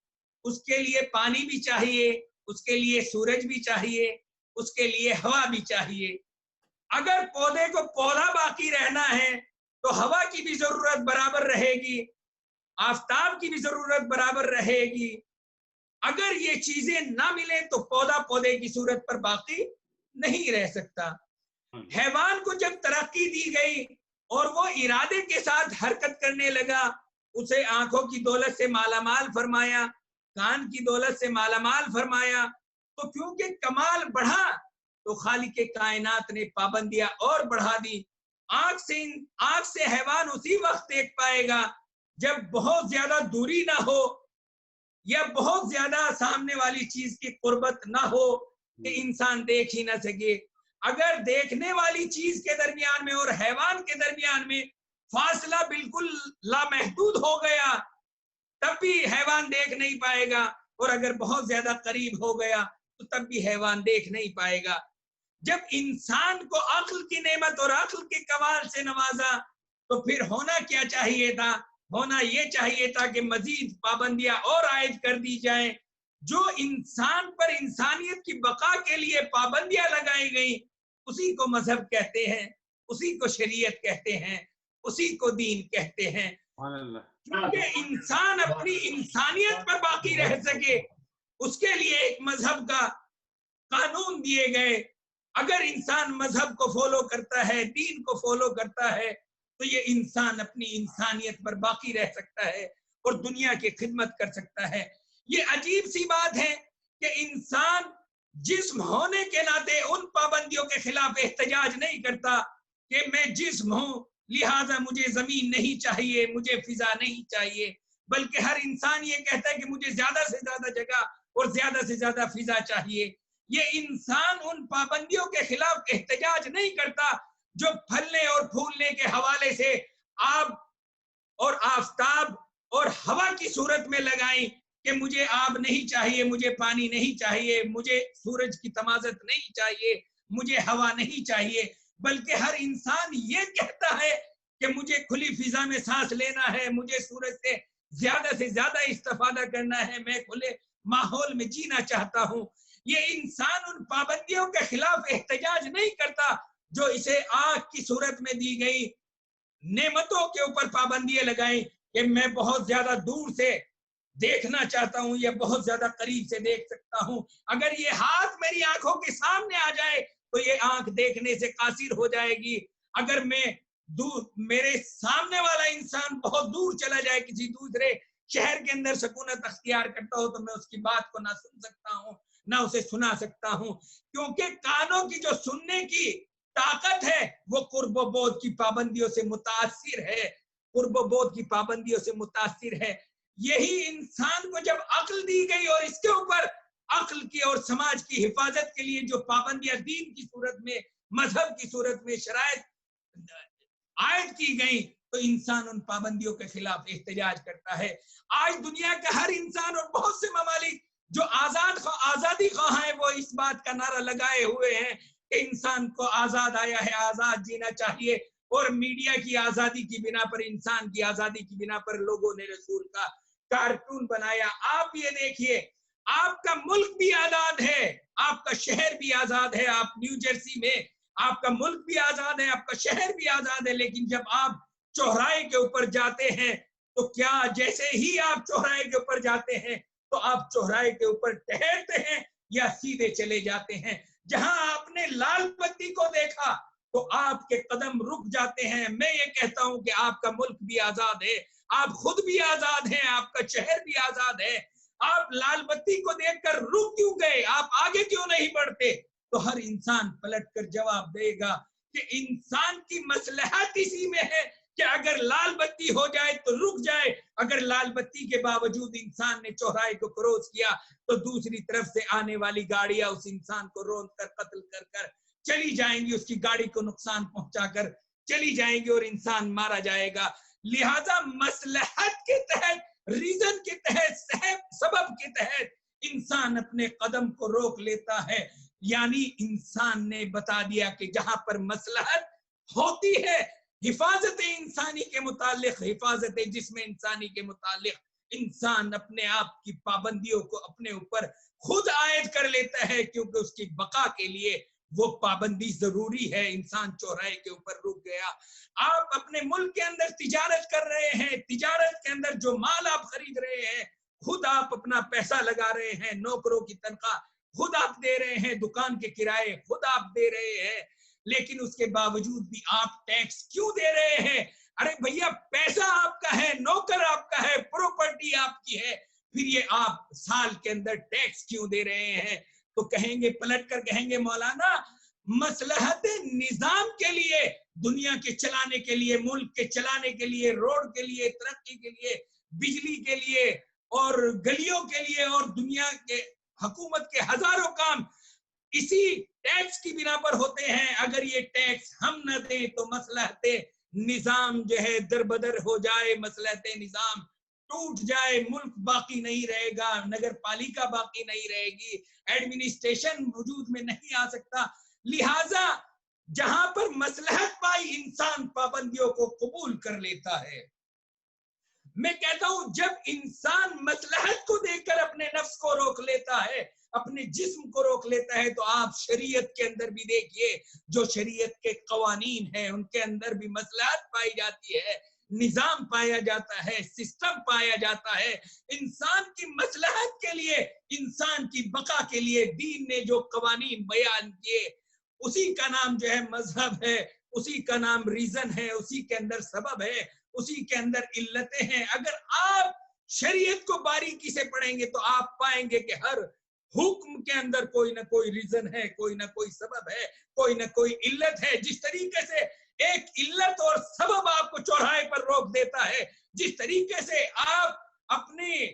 उसके लिए पानी भी चाहिए, उसके लिए सूरज भी चाहिए, उसके लिए हवा भी चाहिए। अगर पौधे को पौधा बाकी रहना है तो हवा की भी जरूरत बराबर रहेगी, आफताब की भी जरूरत बराबर रहेगी। अगर ये चीजें ना मिले तो पौधा पौधे की सूरत पर बाकी नहीं रह सकता। हैवान को जब तरक्की दी गई और वो इरादे के साथ हरकत करने लगा, उसे आंखों की दौलत से मालामाल फरमाया, कान की दौलत से मालामाल फरमाया। तो क्योंकि कमाल बढ़ा तो खालिके कायनात ने पाबंदियां और बढ़ा दी। आंख से हैवान उसी वक्त देख पाएगा जब बहुत ज्यादा दूरी ना हो या बहुत ज्यादा सामने वाली चीज की कुर्बत ना हो कि इंसान देख ही ना सके। अगर देखने वाली चीज के दरमियान में और हैवान के दरमियान में फासला बिल्कुल लामहदूद हो गया तब भी हैवान देख नहीं पाएगा, और अगर बहुत ज्यादा करीब हो गया तो तब भी हैवान देख नहीं पाएगा। जब इंसान को अक्ल की नेमत और अक्ल के कमाल से नवाजा तो फिर होना क्या चाहिए था? होना ये चाहिए था कि मजीद पाबंदियां और आयद कर दी जाएं। जो इंसान पर इंसानियत की बका के लिए पाबंदियां लगाई गई उसी को मजहब कहते हैं, उसी को शरीयत कहते हैं, उसी को दीन कहते हैं। क्योंकि इंसान अपनी इंसानियत पर बाकी रह सके उसके लिए एक मजहब का कानून दिए गए। अगर इंसान मजहब को फॉलो करता है, दीन को फॉलो करता है, तो ये इंसान अपनी इंसानियत पर बाकी रह सकता है और दुनिया की खिदमत कर सकता है। ये अजीब सी बात है कि इंसान जिस्म होने के नाते उन पाबंदियों के खिलाफ एहतजाज नहीं करता कि मैं जिस्म हूं लिहाजा मुझे जमीन नहीं चाहिए, मुझे फिजा नहीं चाहिए, बल्कि हर इंसान ये कहता है कि मुझे ज्यादा से ज्यादा जगह और ज्यादा से ज्यादा फिजा चाहिए। ये इंसान उन पाबंदियों के खिलाफ एहतजाज नहीं करता जो फलने और फूलने के हवाले से आब और आफताब और हवा की सूरत में लगाई کہ مجھے آب نہیں چاہیے, مجھے پانی نہیں چاہیے, مجھے سورج کی تمازت نہیں چاہیے, مجھے ہوا نہیں چاہیے, بلکہ ہر انسان یہ کہتا ہے کہ مجھے کھلی فضا میں سانس لینا ہے, مجھے سورج سے زیادہ استفادہ کرنا ہے, میں کھلے ماحول میں جینا چاہتا ہوں. یہ انسان ان پابندیوں کے خلاف احتجاج نہیں کرتا جو اسے آنکھ کی صورت میں دی گئی نعمتوں کے اوپر پابندیاں لگائیں کہ میں بہت زیادہ دور سے دیکھنا چاہتا ہوں یا بہت زیادہ قریب سے دیکھ سکتا ہوں. اگر یہ ہاتھ میری آنکھوں کے سامنے آ جائے تو یہ آنکھ دیکھنے سے قاصر ہو جائے گی. اگر میں میرے سامنے والا انسان بہت دور چلا جائے, کسی دوسرے شہر کے اندر سکونت اختیار کرتا ہو, تو میں اس کی بات کو نہ سن سکتا ہوں نہ اسے سنا سکتا ہوں, کیونکہ کانوں کی جو سننے کی طاقت ہے وہ قرب و بعد کی پابندیوں سے متاثر ہے, قرب و بعد کی پابندیوں سے متاثر ہے. یہی انسان کو جب عقل دی گئی اور اس کے اوپر عقل کی اور سماج کی حفاظت کے لیے جو پابندیاں دین کی صورت میں, مذہب کی صورت میں شرائط عائد کی گئی, تو انسان ان پابندیوں کے خلاف احتجاج کرتا ہے. آج دنیا کا ہر انسان اور بہت سے ممالک جو آزادی خواہ ہیں وہ اس بات کا نعرہ لگائے ہوئے ہیں کہ انسان کو آزاد آیا ہے, آزاد جینا چاہیے, اور میڈیا کی آزادی کی بنا پر, انسان کی آزادی کی بنا پر لوگوں نے رسول کا کارٹون بنایا. آپ یہ دیکھیے, آپ کا ملک بھی آزاد ہے, آپ کا شہر بھی آزاد ہے, آپ نیو جرسی میں, آپ کا ملک بھی آزاد ہے, آپ کا شہر بھی آزاد ہے, لیکن جب آپ چوراہے کے اوپر جاتے ہیں تو کیا جیسے ہی آپ چوراہے کے اوپر جاتے ہیں تو آپ چوراہے کے اوپر ٹہرتے ہیں یا سیدھے چلے جاتے ہیں؟ جہاں آپ نے لال بتی کو دیکھا تو آپ کے قدم رک جاتے ہیں. میں یہ کہتا ہوں کہ آپ کا ملک بھی آزاد ہے, آپ خود بھی آزاد ہیں, آپ کا شہر بھی آزاد ہے. آپ لال بتی کو دیکھ کر رک کیوں گئے, آپ آگے کیوں نہیں بڑھتے؟ تو ہر انسان پلٹ کر جواب دے گا کہ انسان کی مصلحت اسی میں ہے کہ اگر لال بتی ہو جائے تو رک جائے, اگر لال بتی کے باوجود انسان نے چوراہے کو کراس کیا تو دوسری طرف سے آنے والی گاڑیاں اس انسان کو روند کر قتل کر کر چلی جائیں گی, اس کی گاڑی کو نقصان پہنچا کر چلی جائیں گی اور انسان مارا جائے گا. لہذا مصلحت کے تحت, ریزن کے تحت, سبب کے تحت انسان اپنے قدم کو روک لیتا ہے. یعنی انسان نے بتا دیا کہ جہاں پر مصلحت ہوتی ہے, حفاظت انسانی کے متعلق, حفاظت جسم انسانی کے متعلق, انسان اپنے آپ کی پابندیوں کو اپنے اوپر خود عائد کر لیتا ہے, کیونکہ اس کی بقا کے لیے وہ پابندی ضروری ہے. انسان چوراہے کے اوپر رک گیا. آپ اپنے ملک کے اندر تجارت کر رہے ہیں, تجارت کے اندر جو مال آپ خرید رہے ہیں خود آپ اپنا پیسہ لگا رہے ہیں, نوکروں کی تنخواہ خود آپ دے رہے ہیں, دکان کے کرائے خود آپ دے رہے ہیں, لیکن اس کے باوجود بھی آپ ٹیکس کیوں دے رہے ہیں؟ ارے بھیا, پیسہ آپ کا ہے, نوکر آپ کا ہے, پراپرٹی آپ کی ہے, پھر یہ آپ سال کے اندر ٹیکس کیوں دے رہے ہیں؟ تو کہیں گے, پلٹ کر کہیں گے, مولانا مصلحت نظام کے لیے, دنیا کے چلانے کے لیے, ملک کے چلانے کے لیے, روڈ کے لیے, ترقی کے لیے, بجلی کے لیے اور گلیوں کے لیے اور دنیا کے حکومت کے ہزاروں کام اسی ٹیکس کی بنا پر ہوتے ہیں. اگر یہ ٹیکس ہم نہ دیں تو مصلحت نظام جو ہے دربدر ہو جائے, مصلحت نظام ٹوٹ جائے, ملک باقی نہیں رہے گا, نگر پالیکا باقی نہیں رہے گی, ایڈمنسٹریشن وجود میں نہیں آ سکتا. لہذا جہاں پر مصلحت پائی انسان پابندیوں کو قبول کر لیتا ہے. میں کہتا ہوں جب انسان مصلحت کو دیکھ کر اپنے نفس کو روک لیتا ہے, اپنے جسم کو روک لیتا ہے, تو آپ شریعت کے اندر بھی دیکھیے, جو شریعت کے قوانین ہیں ان کے اندر بھی مصلحت پائی جاتی ہے, نظام پایا جاتا ہے, سسٹم پایا جاتا ہے. انسان کی مصلحت کے لیے, انسان کی بقا کے لیے دین نے جو قوانین بیان کیے اسی کا نام جو ہے مذہب ہے, اسی کا نام ریزن ہے, اسی کے اندر سبب ہے, اسی کے اندر علتیں ہیں. اگر آپ شریعت کو باریکی سے پڑھیں گے تو آپ پائیں گے کہ ہر حکم کے اندر کوئی نہ کوئی ریزن ہے, کوئی نہ کوئی سبب ہے, کوئی نہ کوئی علت ہے. جس طریقے سے ایک علت اور سبب آپ کو چوراہے پر روک دیتا ہے, جس طریقے سے آپ اپنے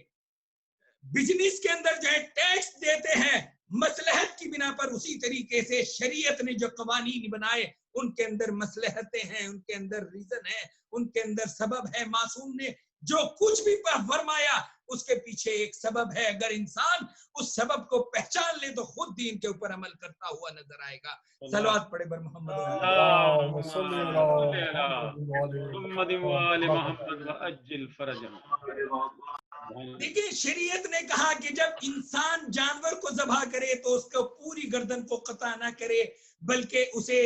بزنس کے اندر جو ہے ٹیکس دیتے ہیں مصلحت کی بنا پر, اسی طریقے سے شریعت نے جو قوانین بنائے ان کے اندر مصلحتیں ہیں, ان کے اندر ریزن ہے, ان کے اندر سبب ہے. معصوم نے جو کچھ بھی فرمایا اس کے پیچھے पीछे एक सबब है। अगर इंसान उस सबब को पहचान ले तो खुद दीन के ऊपर अमल करता हुआ नजर आएगा। सलवात पढ़े बर मोहम्मद। देखिए, शरीयत ने कहा कि जब इंसान जानवर को ज़बह करे तो उसको पूरी गर्दन को कता ना करे, बल्कि उसे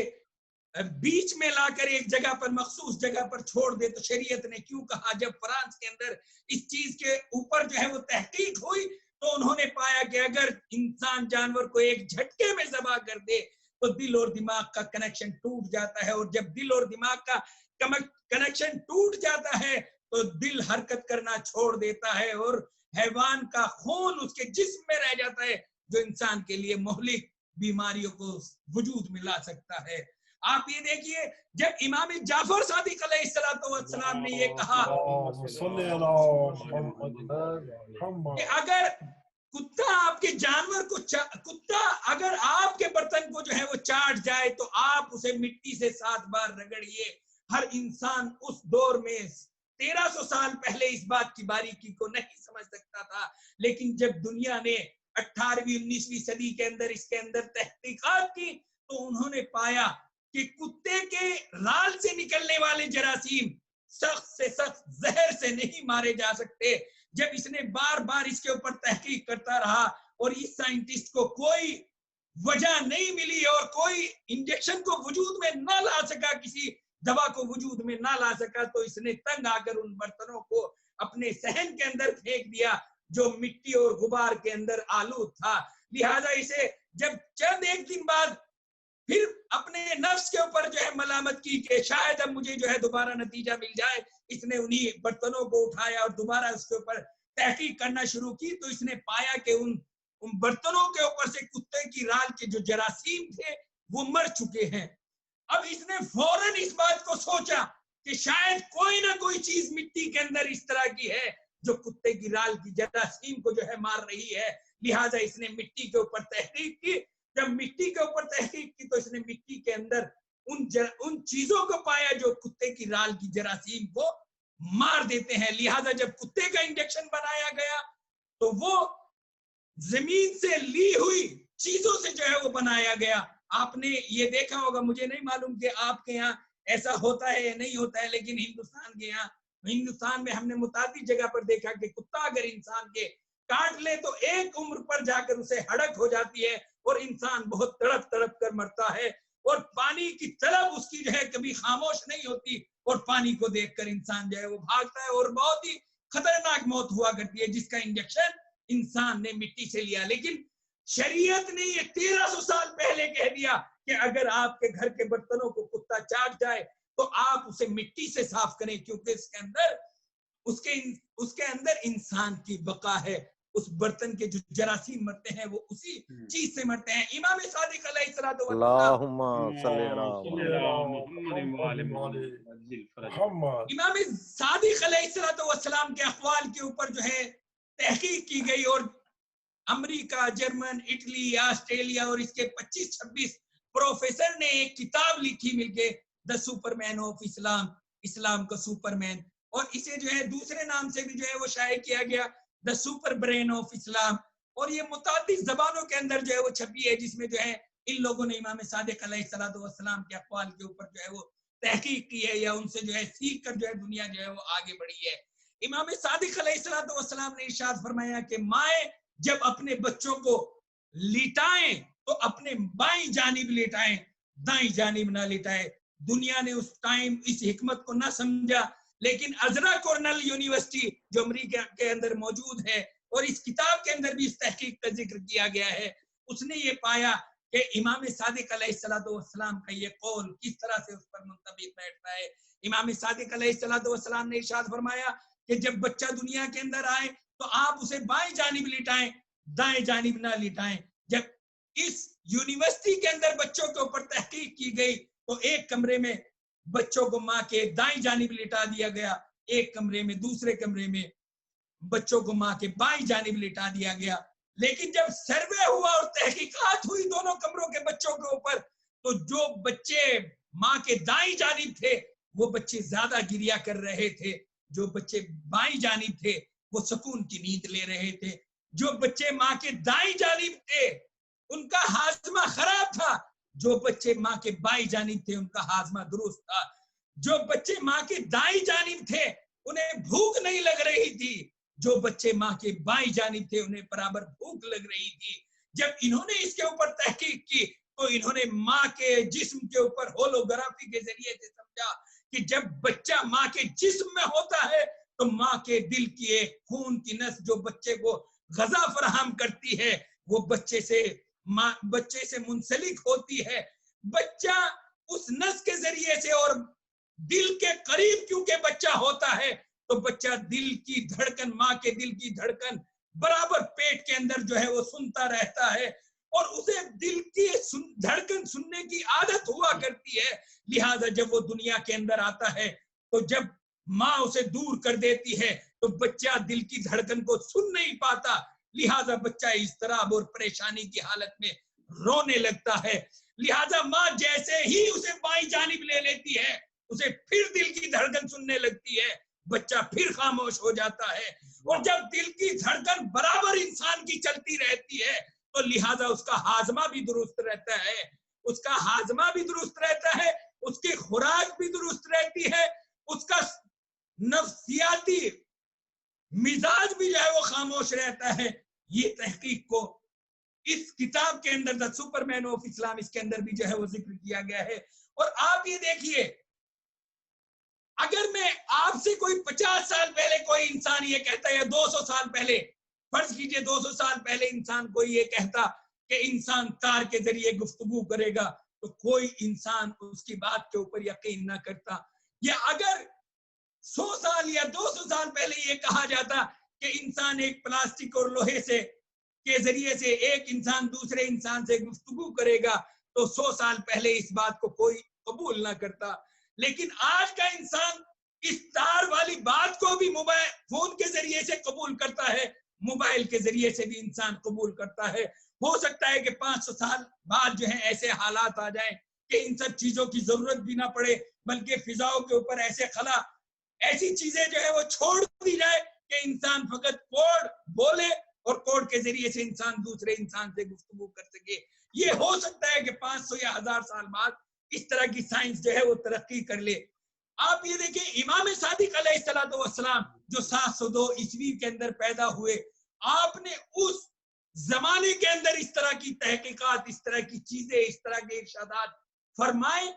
बीच में लाकर एक जगह पर, मखसूस जगह पर छोड़ दे। तो शरीयत ने क्यों कहा? जब फ्रांस के अंदर इस चीज के ऊपर जो है वो तहकीक हुई तो उन्होंने पाया कि अगर इंसान जानवर को एक झटके में ज़बह कर दे तो दिल और दिमाग का कनेक्शन टूट जाता है, और जब दिल और दिमाग का कनेक्शन टूट जाता है तो दिल हरकत करना छोड़ देता है और हैवान का खून उसके जिस्म में रह जाता है, जो इंसान के लिए मुहलिक बीमारियों को वजूद में ला सकता है। आप ये देखिए, जब इमाम जाफर सादिक अलैहिस्सलाम ने ये कहा कि अगर कुत्ता आपके जानवर को कुत्ता अगर आपके बर्तन को जो है वो चाट जाए तो आप उसे मिट्टी से 7 बार रगड़िए। हर इंसान उस दौर में 1300 साल पहले इस बात की बारीकी को नहीं समझ सकता था, लेकिन जब दुनिया ने 18वीं 19वीं सदी के अंदर इसके अंदर तहकीकात की तो उन्होंने पाया कि कुत्ते के लाल से निकलने वाले जरासीम सख्त से सख्त जहर से नहीं मारे जा सकते। जब इसने बार बार इसके ऊपर तहकीक करता रहा और इस साइंटिस्ट को कोई वजह नहीं मिली और कोई इंजेक्शन को वजूद में ना ला सका, किसी दवा को वजूद में ना ला सका, तो इसने तंग आकर उन बर्तनों को अपने सहन के अंदर फेंक दिया जो मिट्टी और गुबार के अंदर आलूद था। लिहाजा इसे जब चंद एक दिन बाद फिर अपने नफ्स के ऊपर जो है मलामत की कि शायद अब मुझे जो है दोबारा नतीजा मिल जाए, इसने उन्हीं बर्तनों को उठाया और दोबारा उसके ऊपर तहकीक करना शुरू की तो इसने पाया कि उन बर्तनों के ऊपर से कुत्ते की राल के जो जरासीम थे वो मर चुके हैं। अब इसने फौरन इस बात को सोचा कि शायद कोई ना कोई चीज मिट्टी के अंदर इस तरह की है जो कुत्ते की राल की जरासीम को जो है मार रही है। लिहाजा इसने मिट्टी के ऊपर तहकीक की। जब मिट्टी के ऊपर तहकीक की तो इसने मिट्टी के अंदर उन चीजों को पाया जो कुत्ते की राल की जरासीम को मार देते हैं। लिहाजा जब कुत्ते का इंजेक्शन बनाया गया तो वो जमीन से ली हुई चीजों से जो है वो बनाया गया। आपने ये देखा होगा, मुझे नहीं मालूम कि आपके यहाँ ऐसा होता है या नहीं होता है, लेकिन हिंदुस्तान में हमने मुतादिद जगह पर देखा कि कुत्ता अगर इंसान के काट ले तो एक उम्र पर जाकर उसे हड़क हो जाती है और इंसान बहुत तड़प तड़प कर मरता है और पानी की तलब उसकी जो है कभी खामोश नहीं होती और पानी को देखकर इंसान जो है वो भागता है और बहुत ही खतरनाक मौत हुआ करती है जिसका इंजेक्शन इंसान ने मिट्टी से लिया। लेकिन शरीयत ने ये 1300 साल पहले कह दिया कि अगर आपके घर के बर्तनों को कुत्ता चाट जाए तो आप उसे मिट्टी से साफ करें, क्योंकि उसके अंदर इंसान की बका है। उस बर्तन के जो जरासीम मरते हैं वो उसी चीज से मरते हैं। इमाम सादिक अलैहिस्सलाम के अक़वाल के ऊपर जो है तहकीक की गई और अमेरिका, जर्मन, इटली, ऑस्ट्रेलिया और इसके 25-26 प्रोफेसर ने एक किताब लिखी मिलके, द सुपरमैन ऑफ इस्लाम, इस्लाम का सुपरमैन, और इसे जो है दूसरे नाम से भी जो है वो शाये किया गया, the super brain of Islam. और ये मुतादिद जबानों के अंदर जो है वो छपी है, जिसमें जो है इन लोगों ने इमाम सादिक अलैहिस्सलाम के अक़वाल के ऊपर जो है वो तहकीक की है या उनसे जो है सीख कर जो है दुनिया जो है वो आगे बढ़ी है। इमाम सादिक अलैहिस्सलाम ने इरशाद फरमाया कि माए जब अपने बच्चों को लिटाएं तो अपने बाईं जानिब लिटाएं, दाईं जानिब ना लिटाएं। दुनिया ने उस टाइम इस हिकमत को ना समझा, लेकिन अजरा कॉर्नल यूनिवर्सिटी जो अमेरिका के अंदर मौजूद है और इस किताब के अंदर भी इस तहकीक का जिक्र किया गया है, उसने ये पाया कि इमाम सादिक अलैहिस्सलाम का ये कौल किस तरह से उस पर मुंतबिक बैठता है। इमाम सादिक अलैहिस्सलाम ने इरशाद फरमाया कि जब बच्चा दुनिया के अंदर आए तो आप उसे बाईं जानिब लिटाएं, दाएं जानिब ना लिटाएं। जब इस यूनिवर्सिटी के अंदर बच्चों के ऊपर तहकीक की गई तो एक कमरे में बच्चों को माँ के दाईं जानिब लिटा दिया गया, एक कमरे में, दूसरे कमरे में बच्चों को माँ के बाईं जानिब लिटा दिया गया। लेकिन जब सर्वे हुआ और तहकीकात हुई दोनों कमरों के बच्चों के ऊपर, तो जो बच्चे माँ के दाईं जानिब थे वो बच्चे ज्यादा गिरिया कर रहे थे, जो बच्चे बाईं जानिब थे वो सुकून की नींद ले रहे थे। जो बच्चे माँ के दाईं जानिब थे उनका हाजमा खराब था, जो बच्चे माँ के बाईं जानिब थे उनका हाजमा दुरुस्त था। जो बच्चे माँ के दाईं जानिब थे उन्हें भूख नहीं लग रही थी, जो बच्चे माँ के बाईं जानिब थे उन्हें बराबर भूख लग रही थी। जब इन्होंने इसके ऊपर तहकीक की तो इन्होंने माँ के जिस्म के ऊपर होलोग्राफी के जरिए से समझा कि जब बच्चा माँ के जिस्म में होता है तो माँ के दिल की एक खून की नस जो बच्चे को गजा फराहम करती है वो बच्चे से मुंसलिक होती है। बच्चा उस नस के जरिए से और दिल के करीब क्योंकि बच्चा होता है तो बच्चा दिल की धड़कन, माँ के दिल की धड़कन बराबर पेट के अंदर जो है वो सुनता रहता है और उसे दिल की धड़कन सुनने की आदत हुआ करती है। लिहाजा जब वो दुनिया के अंदर आता है तो जब माँ उसे दूर कर देती है तो बच्चा दिल की धड़कन को सुन नहीं पाता, लिहाजा बच्चा इज़्तिराब और परेशानी की हालत में रोने लगता है। लिहाजा माँ जैसे ही उसे बाईं जानिब ले लेती है उसे फिर दिल की धड़कन सुनने लगती है, बच्चा फिर खामोश हो जाता है। और जब दिल की धड़कन बराबर इंसान की चलती रहती है तो लिहाजा उसका हाजमा भी दुरुस्त रहता है, उसका हाजमा भी दुरुस्त रहता है, उसकी खुराक भी दुरुस्त रहती है, उसका नफ्सियाती मिजाज भी जो है वो खामोश रहता है। ये तहकीक को इस किताब के अंदर द सुपरमैन ऑफ इस्लाम इसके अंदर भी जो है वो जिक्र किया गया है। और आप ये देखिए, अगर मैं आपसे कोई 50 साल पहले कोई इंसान ये कहता है या 200 साल पहले, फर्ज कीजिए 200 साल पहले इंसान को ये कहता कि इंसान तार के जरिए गुफ्तगू करेगा तो कोई इंसान उसकी बात के ऊपर यकीन ना करता। या अगर 100 साल या 200 साल पहले ये कहा जाता कि इंसान एक प्लास्टिक और लोहे से के जरिए से एक इंसान दूसरे इंसान से गुफ्तगू करेगा तो 100 साल पहले इस बात को कोई कबूल ना करता। लेकिन आज का इंसान इस तार वाली बात को भी मोबाइल फोन के जरिए से कबूल करता है, मोबाइल के जरिए से भी इंसान कबूल करता है। हो सकता है कि 500 साल बाद जो है ऐसे हालात आ जाएं कि इन सब चीजों की जरूरत भी ना पड़े, बल्कि फिजाओं के ऊपर ऐसी चीजें जो है वो छोड़ दी जाए कि इंसान फकत कोड बोले और कोड के जरिए से इंसान दूसरे इंसान से गुफ्तगू कर सके। ये हो सकता है कि 500 या 1000 साल बाद इस तरह की साइंस जो है वो तरक्की कर ले। आप ये देखिए, इमाम सादिक अलैहिस्सलाम जो 702 ईस्वी के अंदर पैदा हुए, आपने उस जमाने के अंदर इस तरह की तहकीकात, इस तरह की चीजें, इस तरह के इरशादात फरमाए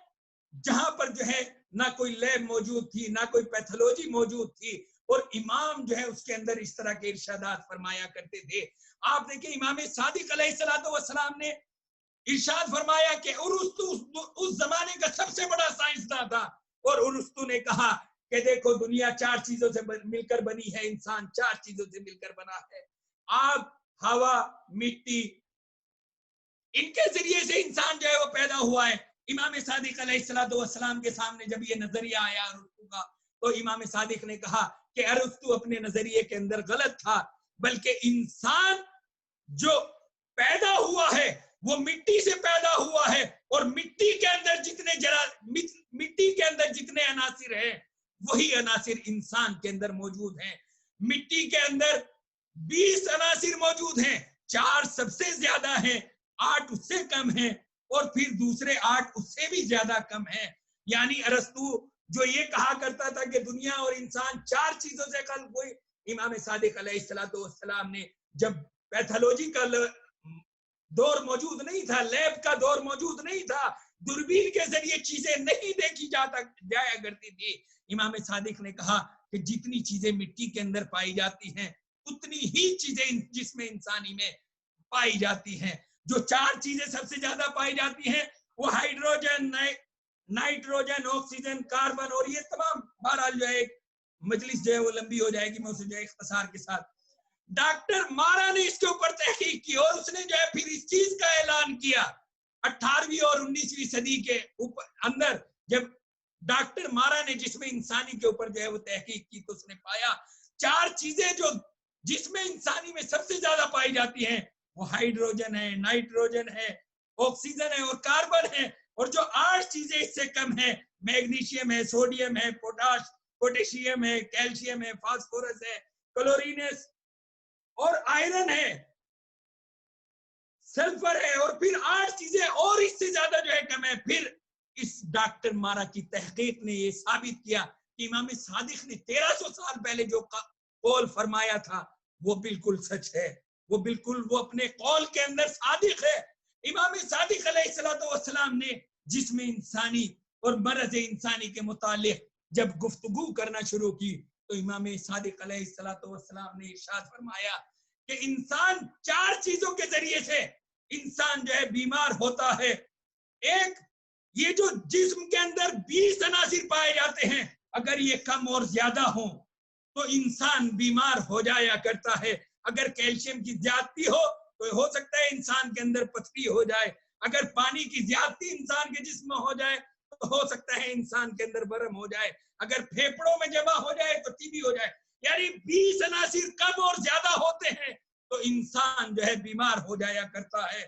जहां पर जो है ना कोई लैब मौजूद थी, ना कोई पैथोलॉजी मौजूद थी, और इमाम जो है उसके अंदर इस तरह के इरशादात फरमाया करते थे। आप देखिए, इमाम सादिक अलैहिस्सलाम ने इरशाद फरमाया कि उरुस्तु उस जमाने का सबसे बड़ा साइंसदान था, और उरुस्तु ने कहा कि देखो दुनिया 4 चीजों से मिलकर बनी है, इंसान 4 चीजों से मिलकर बना है, आग, हवा, मिट्टी, इनके जरिए से इंसान जो है वो पैदा हुआ है। इमाम सादिक अलैहिस्सलाम के सामने जब ये नजरिया आया अरुस्तु का, तो इमाम सादिक ने कहा कि अरुस्तु अपने नजरिए के अंदर गलत था, बल्कि इंसान जो पैदा हुआ है वो मिट्टी से पैदा हुआ है, और मिट्टी के अंदर जितने अनासिर हैं वही अनासिर इंसान के अंदर मौजूद हैं। मिट्टी के अंदर 20 अनासिर मौजूद हैं, 4 सबसे ज्यादा हैं, 8 उससे कम हैं, और फिर दूसरे 8 उससे भी ज्यादा कम हैं। यानी अरस्तु जो ये कहा करता था कि दुनिया और इंसान 4 चीजों से खल्क हुई, इमाम सादिक अलैहिस्सलाम ने, जब पैथोलॉजी का दौर मौजूद नहीं था, लैब का दौर मौजूद नहीं था, दूरबीन के जरिए चीजें नहीं देखी जाया करती थी, इमाम सादिक ने कहा कि जितनी चीजें मिट्टी के अंदर पाई जाती हैं उतनी ही चीजें जिसमें इंसानी में पाई जाती हैं। जो 4 चीजें सबसे ज्यादा पाई जाती हैं वो हाइड्रोजन, नाइट्रोजन, ऑक्सीजन, कार्बन, और ये तमाम, बहरहाल जो है एक मजलिस जो है वो लंबी हो जाएगी, मैं उसे जो है इख्तिसार के साथ, डॉक्टर मारा ने इसके ऊपर तहकीक की और उसने जो है फिर इस चीज का ऐलान किया 18वीं और 19वीं सदी के अंदर, जब डॉक्टर मारा ने जिसमें इंसानी के ऊपर जो है वो तहकीक की, तो उसने पाया 4 चीजें जो जिसमें इंसानी में सबसे ज्यादा पाई जाती हैं वो हाइड्रोजन है, नाइट्रोजन है, ऑक्सीजन है और कार्बन है, और जो 8 चीजें इससे कम है, मैग्नीशियम है, सोडियम है, पोटेशियम है, कैल्शियम है, फास्फोरस है, क्लोरीनस और आयरन है, सल्फर है, और फिर 8 चीजें और इससे ज्यादा जो है कम है। फिर इस डॉक्टर मारा की तहकीक ने ये साबित किया कि इमाम सादिक ने 1300 साल पहले जो कौल फरमाया था वो बिल्कुल सच है, वो बिल्कुल वो अपने कौल के अंदर सादिक है। इमाम सादिक अलैहिस्सलाम ने जिस्म इंसानी और मर्ज इंसानी के मुतालिक जब गुफ्तगू करना शुरू की तो इमाम सादिक अलैहिस्सलाम ने इरशाद फरमाया कि इंसान 4 चीजों के जरिए से इंसान जो है बीमार होता है। एक, ये जो जिस्म के अंदर 20 अनासिर पाए जाते हैं, अगर ये कम और ज्यादा हो तो इंसान बीमार हो जाया करता है। अगर कैल्शियम की ज्यादती हो सकता है इंसान के अंदर पथरी हो जाए। अगर पानी की ज्यादती इंसान के जिस्म में हो जाए तो हो सकता है इंसान के अंदर बरम हो जाए। अगर फेफड़ों में जमा हो जाए तो टीबी हो जाए। यानी 20 अनासिर कम और ज्यादा होते हैं तो इंसान जो है बीमार हो जाया करता है।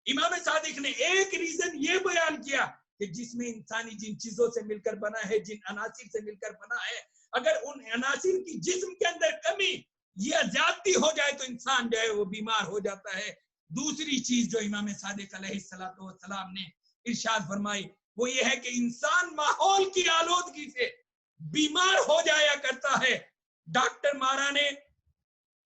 इमाम सादिक ने एक रीजन ये बयान किया कि जिसमें इंसानी जिन चीजों से मिलकर बना है, जिन अनासिर से मिलकर बना है, अगर उन अनासिर की जिस्म के अंदर कमी या ज्यादती हो जाए तो इंसान जो है वो बीमार हो जाता है। दूसरी चीज जो इमाम सादिक अलैहिस्सलाम ने इरशाद फरमाई वो ये है कि इंसान माहौल की आलूदगी से बीमार हो जाया करता है। डॉक्टर मारा ने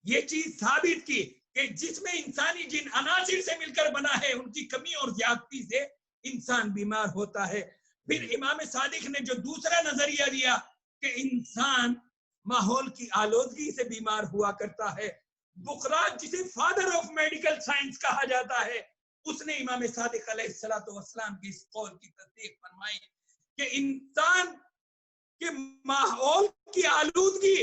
ये चीज साबित की कि जिसमें इंसानी जिन अनासिर से मिलकर बना है उनकी कमी और ज्यादती से इंसान बीमार होता है। फिर इमाम सादिक ने जो दूसरा नजरिया दिया कि इंसान माहौल की आलूदगी से बीमार हुआ करता है। बुखरात जिसे फादर ऑफ मेडिकल साइंस कहा जाता है, उसने इमाम सादिक अलैहिस्सलाम की इस कौल की तस्दीक फरमाई कि इंसान के माहौल की आलूदगी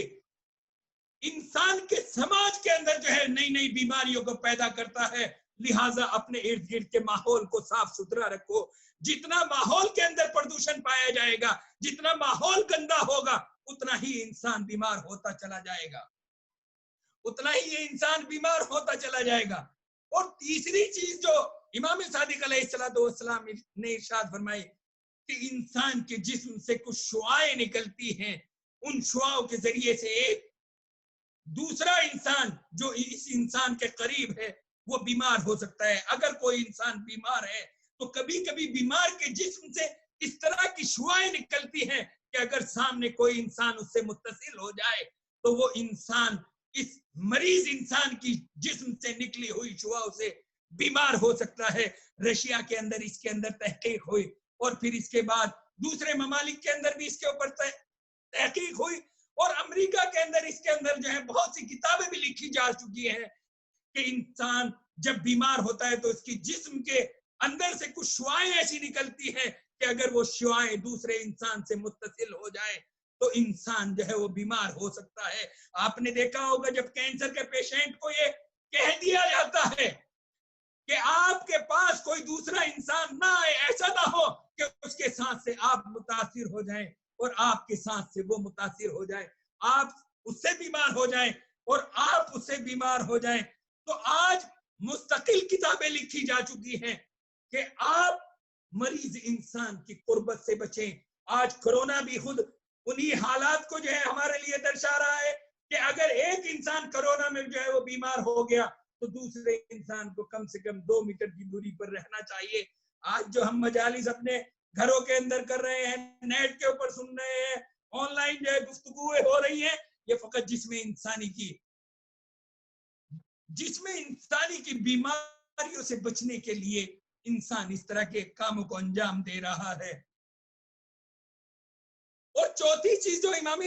इंसान के समाज के अंदर जो है नई नई बीमारियों को पैदा करता है। लिहाजा अपने इर्द गिर्द के माहौल को साफ सुथरा रखो। जितना माहौल के अंदर प्रदूषण पाया जाएगा, जितना माहौल गंदा होगा, उतना ही इंसान बीमार होता चला जाएगा, उतना ही ये इंसान बीमार होता चला जाएगा। और तीसरी चीज जो इमाम सादिक अलैहिस्सलाम ने इरशाद फरमाई कि इंसान के जिस्म से कुछ शुआएं निकलती हैं, उन शुआओं के जरिए से एक दूसरा इंसान जो इस इंसान के करीब है वो बीमार हो सकता है। अगर कोई इंसान बीमार है तो कभी कभी बीमार के जिस्म से इस तरह की शुआएं निकलती हैं कि अगर सामने कोई इंसान उससे मुत्तसिल हो जाए तो वो इंसान इस मरीज इंसान की जिस्म से निकली हुई शुआओं से बीमार हो सकता है। रशिया के अंदर इसके अंदर तहकीक हुई और फिर इसके बाद दूसरे ममालिक के अंदर भी इसके ऊपर तहकीक हुई और अमेरिका के अंदर इसके अंदर जो है बहुत सी किताबें भी लिखी जा चुकी हैं कि इंसान जब बीमार होता है तो उसकी जिस्म के अंदर से कुछ शुआएं ऐसी निकलती हैं कि अगर वो शुआएं दूसरे इंसान से मुत्तसिल हो जाए तो इंसान जो है वो बीमार हो सकता है। आपने देखा होगा जब कैंसर के पेशेंट को ये कह दिया जाता है कि आपके पास कोई दूसरा इंसान ना आए, ऐसा ना हो कि उसके सांस से आप मुतासिर हो जाएं और आपके सांस से वो मुतासिर हो जाए, आप उससे बीमार हो जाएं और आप उससे बीमार हो जाएं। तो आज मुस्तकिल किताबें लिखी जा चुकी हैं कि आप मरीज इंसान की कुर्बत से बचें। आज कोरोना भी खुद उन्हीं हालात को जो है हमारे लिए दर्शा रहा है कि अगर एक इंसान कोरोना में जो है वो बीमार हो गया तो दूसरे इंसान को कम से कम 2 मीटर की दूरी पर रहना चाहिए। आज जो हम मजालिस अपने घरों के अंदर कर रहे हैं, नेट के ऊपर सुन रहे हैं, ऑनलाइन जो है गुफ्तगुएं हो रही हैं, ये फकत जिसमें इंसानी की बीमारियों से बचने के लिए इंसान इस तरह के कामों को अंजाम दे रहा है। और चौथी चीज जो इमाम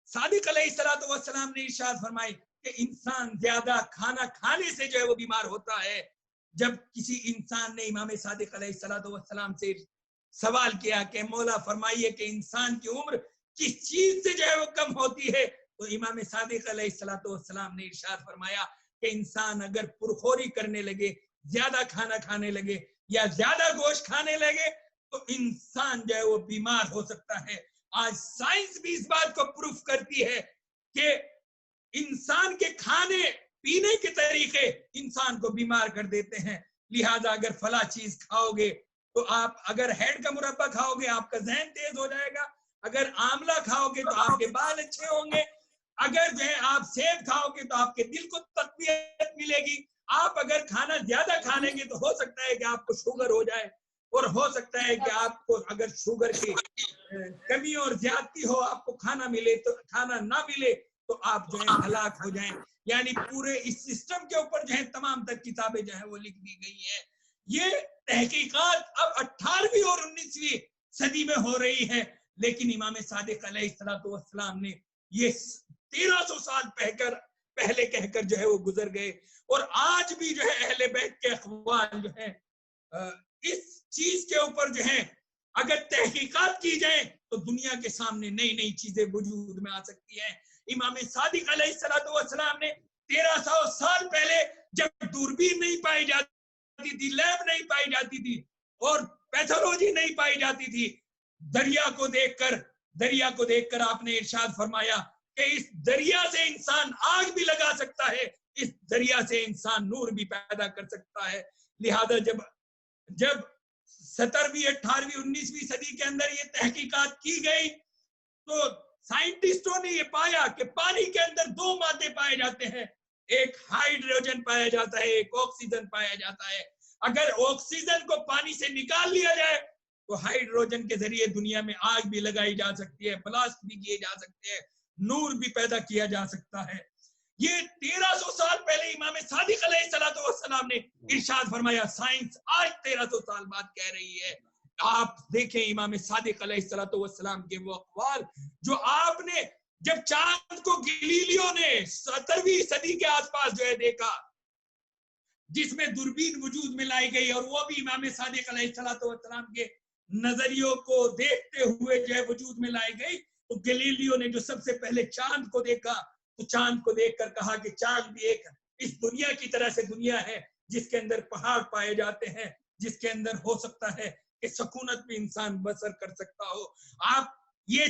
सादिक अलैहिस्सलाम ने इरशाद फरमाई कि इंसान ज्यादा खाना खाने से जो है वो बीमार होता है। जब किसी इंसान ने इमाम सादिक अलैहिस्सलाम से सवाल किया कि मौला फरमाइए कि इंसान की उम्र किस चीज से जो है वो कम होती है, तो इमाम सादिक अलैहिस्सलाम ने इरशाद फरमाया कि इंसान अगर पुरखोरी करने लगे, ज्यादा खाना खाने लगे या ज्यादा गोश्त खाने लगे तो इंसान जो है वो बीमार हो सकता है। आज साइंस भी इस बात को प्रूफ करती है कि इंसान के खाने पीने के तरीके इंसान को बीमार कर देते हैं। लिहाजा अगर फला चीज खाओगे तो आप अगर हेड का मुरब्बा खाओगे आपका जहन तेज हो जाएगा, अगर आंवला खाओगे तो आपके बाल अच्छे होंगे, اگر جو ہے آپ سیب کھاؤ گے تو آپ کے دل کو تقویت ملے گی. آپ اگر کھانا زیادہ کھا لیں گے تو ہو سکتا ہے کہ آپ کو شوگر ہو جائے, اور ہو سکتا ہے کہ آپ کو اگر شوگر کی کمی اور زیادتی ہو, آپ کو کھانا ملے تو کھانا نہ ملے تو آپ جو ہے ہلاک ہو جائیں. یعنی پورے اس سسٹم کے اوپر جو ہے تمام تر کتابیں جو ہے وہ لکھ دی گئی ہیں. یہ تحقیقات اب 18ویں اور 19ویں صدی میں ہو رہی ہے, لیکن امام صادق علیہ السلام نے یہ 1300 سال پہلے کہہ کر جو ہے وہ گزر گئے. اور آج بھی جو ہے اہل بیت کے اقوال جو ہے اس چیز کے اوپر جو ہے اگر تحقیقات کی جائیں تو دنیا کے سامنے نئی نئی چیزیں وجود میں آ سکتی ہیں. امام صادق علیہ السلام نے 1300 سال پہلے جب دوربین نہیں پائی جاتی تھی, لیب نہیں پائی جاتی تھی اور پیتھولوجی نہیں پائی جاتی تھی, دریا کو دیکھ کر آپ نے ارشاد فرمایا کہ اس دریا سے انسان آگ بھی لگا سکتا ہے, اس دریا سے انسان نور بھی پیدا کر سکتا ہے. لہذا جب 17ویں 18ویں 19ویں صدی کے اندر یہ تحقیقات کی گئی تو سائنٹسٹوں نے یہ پایا کہ پانی کے اندر 2 مادے پائے جاتے ہیں, ایک ہائیڈروجن پایا جاتا ہے, ایک آکسیجن پایا جاتا ہے. اگر آکسیجن کو پانی سے نکال لیا جائے تو ہائیڈروجن کے ذریعے دنیا میں آگ بھی لگائی جا سکتی ہے, بلاسٹ بھی کیے جا سکتے ہیں, نور بھی پیدا کیا جا سکتا ہے. یہ 1300 سال پہلے امام صادق علیہ السلام نے ارشاد فرمایا. سائنس آج 1300 سال بعد کہہ رہی ہے. آپ دیکھیں امام صادق علیہ السلام کے وہ اقوال جو آپ نے جب چاند کو گلیلیو نے 17ویں صدی کے آس پاس جو ہے دیکھا, جس میں دوربین وجود میں لائی گئی اور وہ بھی امام صادق علیہ السلام کے نظریوں کو دیکھتے ہوئے جو ہے وجود میں لائی گئی, تو گلیلیو نے جو سب سے پہلے چاند کو دیکھا تو چاند کو دیکھ کر کہا کہ چاند بھی ایک اس دنیا کی طرح سے دنیا ہے جس کے اندر پہاڑ پائے جاتے ہیں, جس کے اندر ہو سکتا ہے کہ سکونت بھی انسان بسر کر سکتا ہو. آپ یہ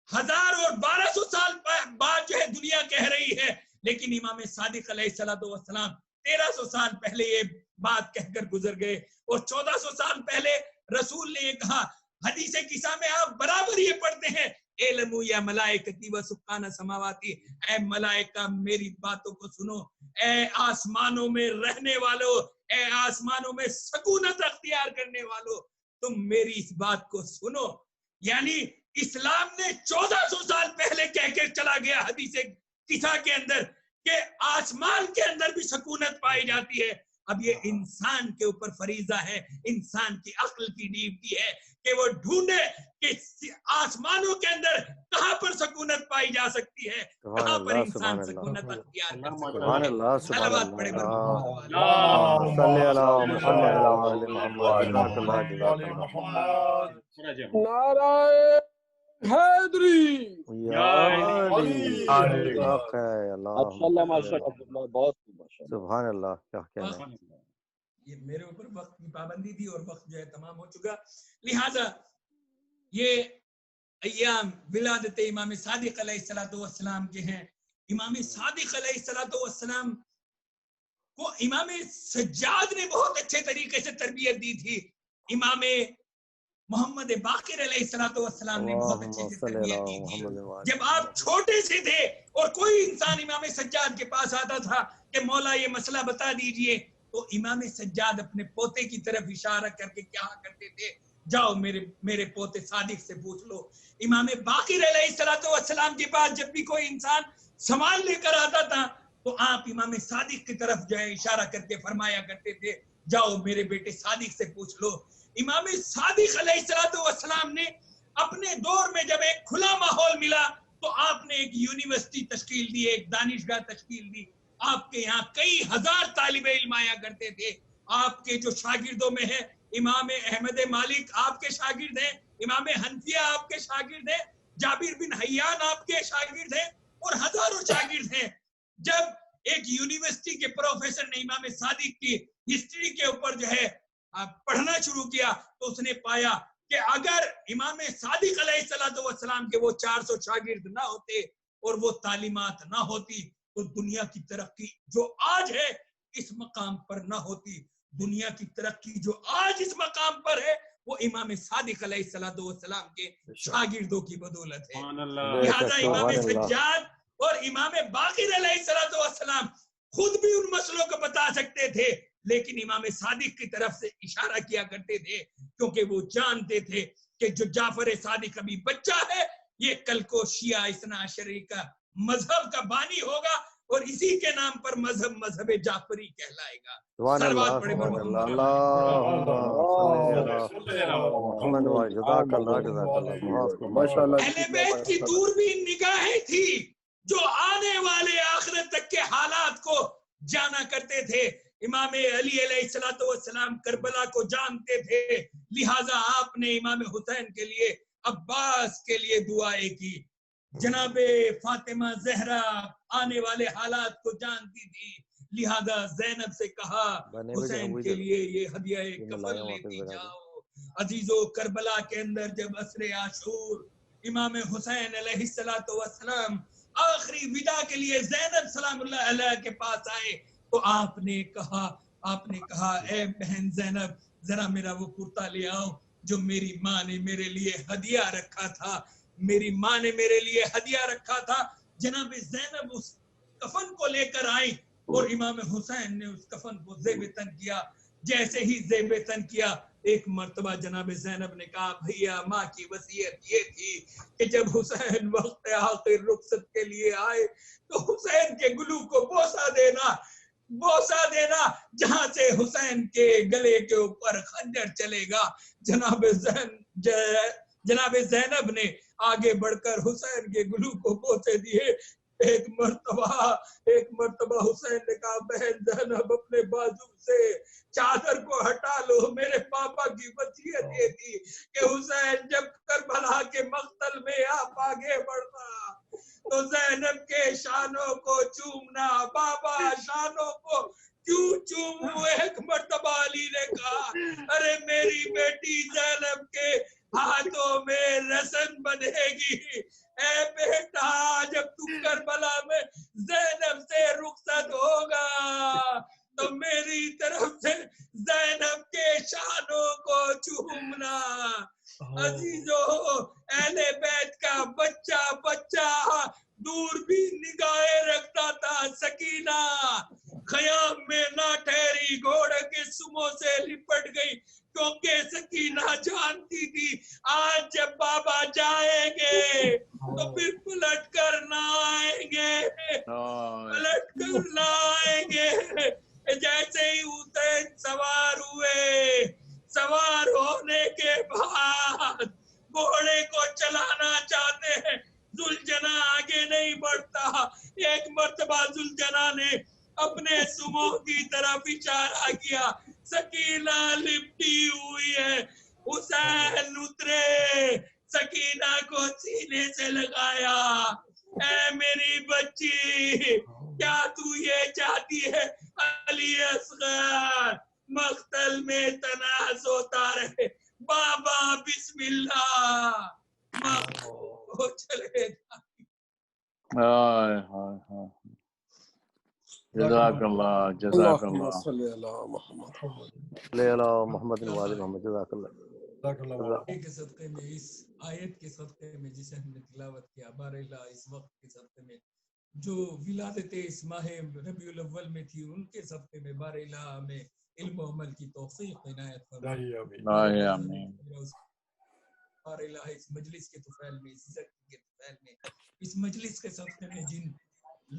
1000 اور 1200 سال بعد جو ہے دنیا کہہ رہی ہے, لیکن امام صادق علیہ السلام 1300 سال پہلے یہ بات کہہ کر گزر گئے. اور 1400 سال پہلے رسول نے یہ کہا, حدیث قصہ میں آپ برابر یہ پڑھتے ہیں, اعلموا یا ملائکتی و سکان سماواتی, اے ملائکہ میری باتوں کو سنو, اے آسمانوں میں رہنے والو, اے آسمانوں میں سکونت اختیار کرنے والو, تم میری اس بات کو سنو. یعنی اسلام نے 1400 سال پہلے کہہ کے چلا گیا حدیث قصہ کے اندر کہ آسمان کے اندر بھی سکونت پائی جاتی ہے. اب یہ انسان کے اوپر فریضہ ہے, انسان کی عقل کی ڈیوٹی ہے کہ وہ ڈھونڈے کہ آسمانوں کے اندر کہاں پر سکونت پائی جا سکتی ہے, کہاں پر انسان سکونت اختیار کر سکتا ہے. سبحان اللہ, سبحان صلوات پڑھے اللہ, صلی اللہ محمد وعلی محمد, جزاک اللہ. نعرہ حیدری. یا علی, ماشاءاللہ ماشاءاللہ, بہت سبحان اللہ, کیا کہنا ہے. یہ میرے اوپر وقت کی پابندی تھی اور وقت جو ہے تمام ہو چکا, لہذا یہ ایام ولادت امام صادق علیہ السلام کے ہیں. امام صادق علیہ السلام کو امام سجاد نے بہت اچھے طریقے سے تربیت دی تھی. امام محمد باقر علیہ السلام نے بہت اچھے سے تربیت دی تھی. جب آپ چھوٹے سے تھے اور کوئی انسان امام سجاد کے پاس آتا تھا کہ مولا یہ مسئلہ بتا دیجئے, تو امام سجاد اپنے پوتے کی طرف اشارہ کر کے کیا کرتے تھے, جاؤ میرے پوتے صادق سے پوچھ لو. امام باقر علیہ السلام کے پاس جب بھی کوئی انسان سامان لے کر آتا تھا تو آپ امام صادق کی طرف جو ہے اشارہ کر کے فرمایا کرتے تھے, جاؤ میرے بیٹے صادق سے پوچھ لو. امام صادق علیہ السلام نے اپنے دور میں جب ایک کھلا ماحول ملا تو آپ نے ایک یونیورسٹی تشکیل دی, ایک دانشگاہ تشکیل دی. آپ کے یہاں کئی ہزار طالب علم آیا کرتے تھے. آپ کے جو شاگردوں میں ہیں امام احمد مالک آپ کے شاگرد ہیں, امام حنفیہ آپ کے شاگرد ہیں, جابر بن حیان آپ کے شاگرد ہیں, اور ہزاروں شاگرد ہیں. جب ایک یونیورسٹی کے پروفیسر نے امام صادق کی ہسٹری کے اوپر جو ہے پڑھنا شروع کیا تو اس نے پایا کہ اگر امام صادق علیہ السلام کے وہ 400 شاگرد نہ ہوتے اور وہ تعلیمات نہ ہوتی تو دنیا کی ترقی جو آج ہے اس مقام پر نہ ہوتی. دنیا کی ترقی جو آج اس مقام پر ہے वो इमाम सादिक अलैहिस्सलाम के शागिर्दों की बदौलत है। सुभानअल्लाह। लिहाजा इमाम सुभानअल्लाह। सज्जाद और इमाम बाकिर अलैहिस्सलाम खुद भी उन मसलों को बता सकते थे, लेकिन इमाम सादिक की तरफ से इशारा किया करते थे, क्योंकि वो जानते थे कि जो जाफर सादिक अभी बच्चा है, ये कल को शिया इस्ना अशरी का मजहब का बानी होगा और इसी के नाम पर मजहब जाफरी कहलाएगा। सलवात पढ़े अहले बैत की दूरबीन निगाहें थी जो आने वाले आखिरत तक के हालात को जाना करते थे। इमाम अली अलैहिस्सलाम करबला को जानते थे, लिहाजा आपने इमाम हुसैन के लिए, अब्बास के लिए दुआएं की। जनाबे फातिमा जहरा आने वाले हालात को जानती थी, लिहाजा ज़ैनब से कहा हुसैन के लिए ये हदिया कफन लेती जाओ। अजीजो, करबला के अंदर जब असरे आशूर इमाम हुसैन अलैहिस्सलाम आखिरी विदा के लिए ज़ैनब सलामुल्लाह अलैहा के पास आए, तो आपने कहा ए बहन ज़ैनब, जरा मेरा वो कुर्ता ले आओ जो मेरी माँ ने मेरे लिए हदिया रखा था। मेरी माँ ने मेरे लिए हदिया रखा था। जनाब ज़ैनब उस कफन को लेकर आई और इमाम हुसैन ने उस कफन को ज़ेब-ए-तन किया। जैसे ही ज़ेब-ए-तन किया, एक मर्तबा जनाब ज़ैनब ने कहा, भैया माँ की वसीयत ये थी कि जब हुसैन वक्त आखिर रुखसत के लिए आए तो हुसैन के गुलू को बोसा देना जहां से हुसैन के गले के ऊपर खंजर चलेगा। जनाब ज़ैनब ने आगे बढ़कर हुसैन के गुलू को बोसे दिए। एक मर्तबा हुसैन ने कहा, बहन ज़ैनब अपने बाजू से चादर को हटा लो, मेरे पापा की वसीयत ये थी कि हुसैन जब करबला के मक्तल में आप आगे बढ़ता तो ज़ैनब के शानों को चूमना। बाबा शानों को क्यों चूमूं? एक मर्तबा अली ने कहा, अरे मेरी बेटी ज़ैनब के हाथों में रसन बंधेगी। ए बेटा, जब तू करबला में ज़ैनब से रुखसत होगा तो मेरी तरफ से ज़ैनब के शानों को चूमना। अजीजो, अहले बैत का बच्चा दूरबीन निगाहें रखता था। सकीना खयाम में ना ठहरी, घोड़े के सुमों से लिपट गई, क्योंकि सकीना जानती थी आज जब बाबा जाएंगे तो फिर पलट कर ना आएंगे। जैसे ही हुसैन सवार होने के बाद घोड़े को चलाना चाहते हैं, जुलजना आगे नहीं बढ़ता। एक मर्तबा जुलजना ने अपने सुमो की तरफ इशारा किया, सकीना लिपटी हुई है। हुसैन उतरे, सकीना को सीने से लगाया। ऐ मेरी बच्ची, क्या तू ये चाहती है अली असगर मख्तल में तनाज़ होता रहे? बाबा बिस्मिल्लाह, वो चले। जज़ाकल्लाह जज़ाकल्लाह। के सदक़े में, इस आयत के सदक़े में जिसे हमने तिलावत किया, बारैला इस वक्त के सदक़े में जो विलादत इस माह रबीउल अव्वल में थी, उनके सदक़े में बारैला में इल्म अमल की तौफ़ीक़ इनायत फरमाए। बारैला इस मजलिस के तुफ़ैल में, इस मजलिस के सदक़े में जिन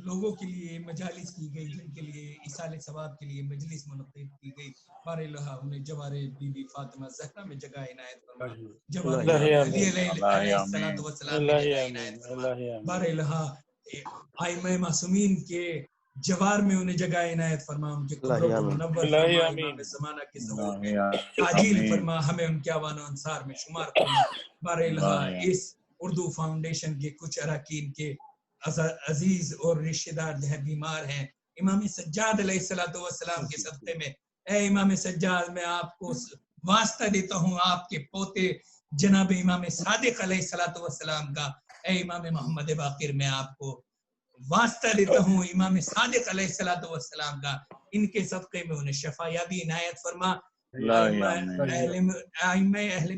लोगों के लिए मजालिस की गई, जिनके लिए इसाले सवाब के लिए मजलिस मुनक़्क़िद की गई, बारैला उन्हें जवारे बीबी फातिमा ज़हरा में जगह इनायत फरमाए। बारैला आइम्मा मासूमीन के जवार में उन्हें जगह इनायत फरमा, उनके कब्रों को मुनव्वर फरमा, इमाम ज़माना के ताजील फरमा, हमें उनके आवान और अंसार में शुमार फरमा। बारैला इस उर्दू फाउंडेशन के कुछ अरकान के अजीज और रिश्तेदार जो है बीमार हैं, इमाम सज्जाद अलैहिस्सलाम के सदक़े में, ए इमाम सज्जाद, मैं आपको वास्ता देता हूँ आपके पोते जनाब इमाम सादिक अलैहिस्सलाम का। ए इमाम मोहम्मद बाकिर, मैं आपको वास्ता देता हूँ इमाम सादिक अलैहिस्सलाम का, इनके सदक़े में उन्हें शफायाबी इनायत फरमा। اہل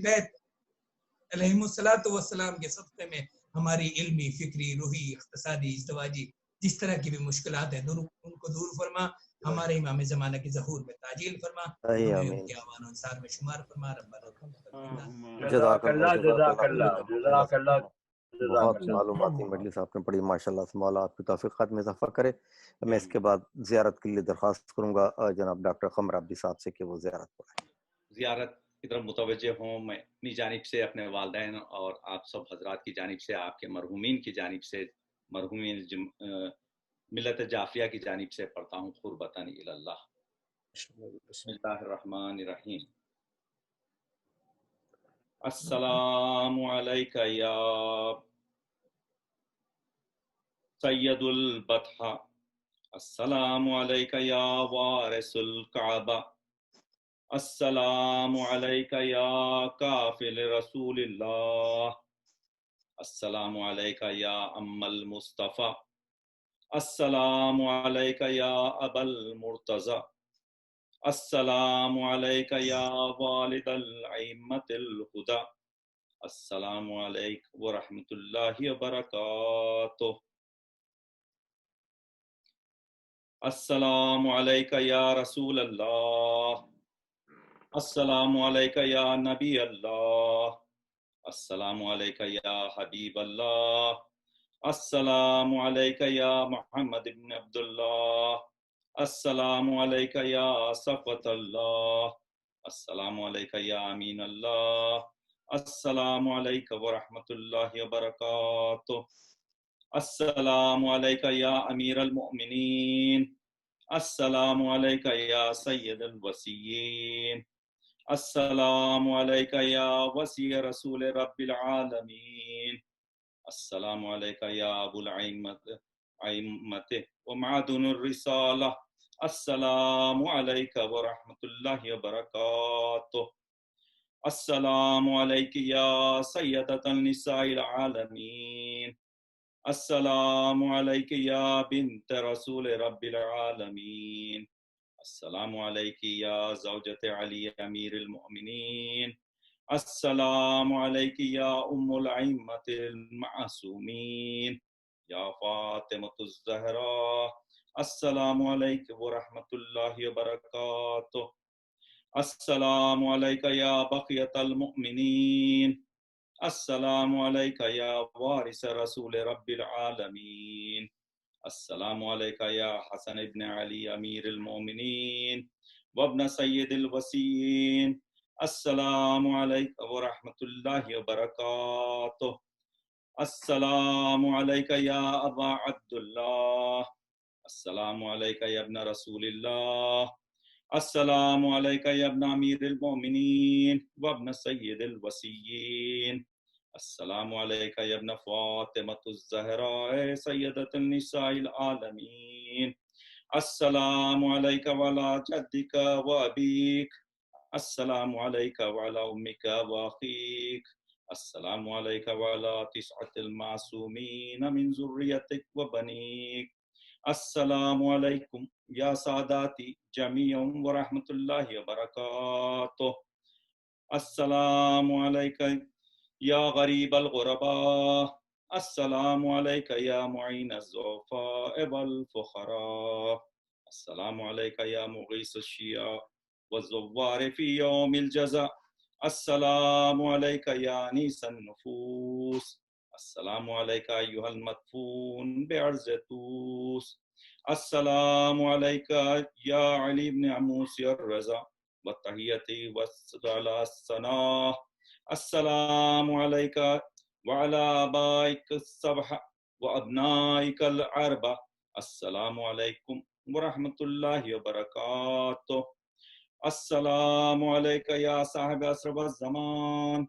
بیت علیہمُ السلام کے صدقے میں ہماری علمی، فکری، روحی، اقتصادی، ازدواجی جس طرح کی بھی مشکلات ہیں ان کو دور فرما، ہمارے امام زمانہ کی ظہور میں تعجیل فرما، ہمیں ان کے اعوان و انصار میں شمار فرما۔ ربنا جزاک اللہ جزاک اللہ جزاک اللہ بہت معلوماتی مجلس آپ نے پڑھی، ماشاءاللہ سے مولا آپ کی توفیقات میں اضافہ کرے۔ میں اس کے بعد زیارت کے لیے درخواست کروں گا جناب ڈاکٹر قمر عبدی صاحب سے کہ وہ زیارت پڑھائیں۔ زیارت کی طرف متوجہ ہوں، میں اپنی جانب سے، اپنے والدین اور آپ سب حضرات کی جانب سے، آپ کے مرحومین کی جانب سے، مرحومین ملت جعفریہ کی جانب سے پڑھتا ہوں قربتاً الی اللہ۔ بسم اللہ الرحمن الرحیم۔ السلام علیک یا سید البطحہ، السلام علیک یا وارث الکعبہ، السلام علیک یا کافل رسول اللہ، السلام علیک یا ام المصطفیٰ، السلام علیک یا ابا المرتضی، السلام علیک یا والد الائمۃ الہدی، السلام علیکم ورحمۃ اللہ وبرکاتہ، السلام علیک یا رسول اللہ، السلام علیک یا نبی اللہ، السلام علیک یا حبیب اللہ، السلام علیک یا محمد بن عبداللہ، السلام علیک یا صفوۃ اللہ، السلام علیک یا امین اللہ، السلام علیک ورحمۃ اللہ وبرکاتہ، السلام علیک یا امیر المؤمنین، السلام علیک یا سید الوصیین، السلام علیک یا وصی رسول رب العالمین، السلام علیک یا ابو العیمت ومعدن الرسالہ، السلام علیک ورحمۃ اللہ وبرکاتہ، السلام علیک یا سیدۃ النساء العالمین، السلام علیک یا بنت رسول رب العالمین، السلام علیک یا زوجۃ علی امیر المؤمنین، السلام علیک یا ام الائمۃ المعصومین یا فاطمۃ الزہراء، السلام علیکم ورحمۃ اللہ وبرکاتہ، السلام علیک یا بقیۃ المؤمنین، السلام علیک یا وارث رسول رب العالمین، السلام علیک یا حسن ابن علی امیر المؤمنین وابن سید الوصیین، السلام علیکم ورحمۃ اللہ وبرکاتہ، السلام علیک یا ابا عبداللہ، السلام علیک یا ابن رسول اللہ، السلام علیک یا ابن امیر المؤمنین وابن سید الوصیین، السلام علیک یا ابن فاطمۃ الزہراء سیدۃ النساء العالمین، السلام علیک وعلی جدک و ابیک، السلام علیک وعلی امک و اخیک، السلام علیک وعلی تسعۃ المعصومین من ذریتک و بنیک، السلام علیکم یا ساداتی جمیعا ورحمۃ اللہ وبرکاتہ، السلام علیک یا غریب الغرباء، السلام علیک یا معین الضعفاء والفقراء، السلام علیک یا مغیث الشیعاء والزوار فی یوم الجزاء، السلام علیک یا انیس النفوس، السلام علیک ایہا المدفون بعرض طوس، السلام علیک یا علی بن موسی الرضا والتحیتی والثناء، السلام علیک وعلی آبائک السبع وابنائک الاربع، السلام علیکم ورحمۃ اللہ وبرکاتہ، السلام علیک یا صاحب عصر والزمان،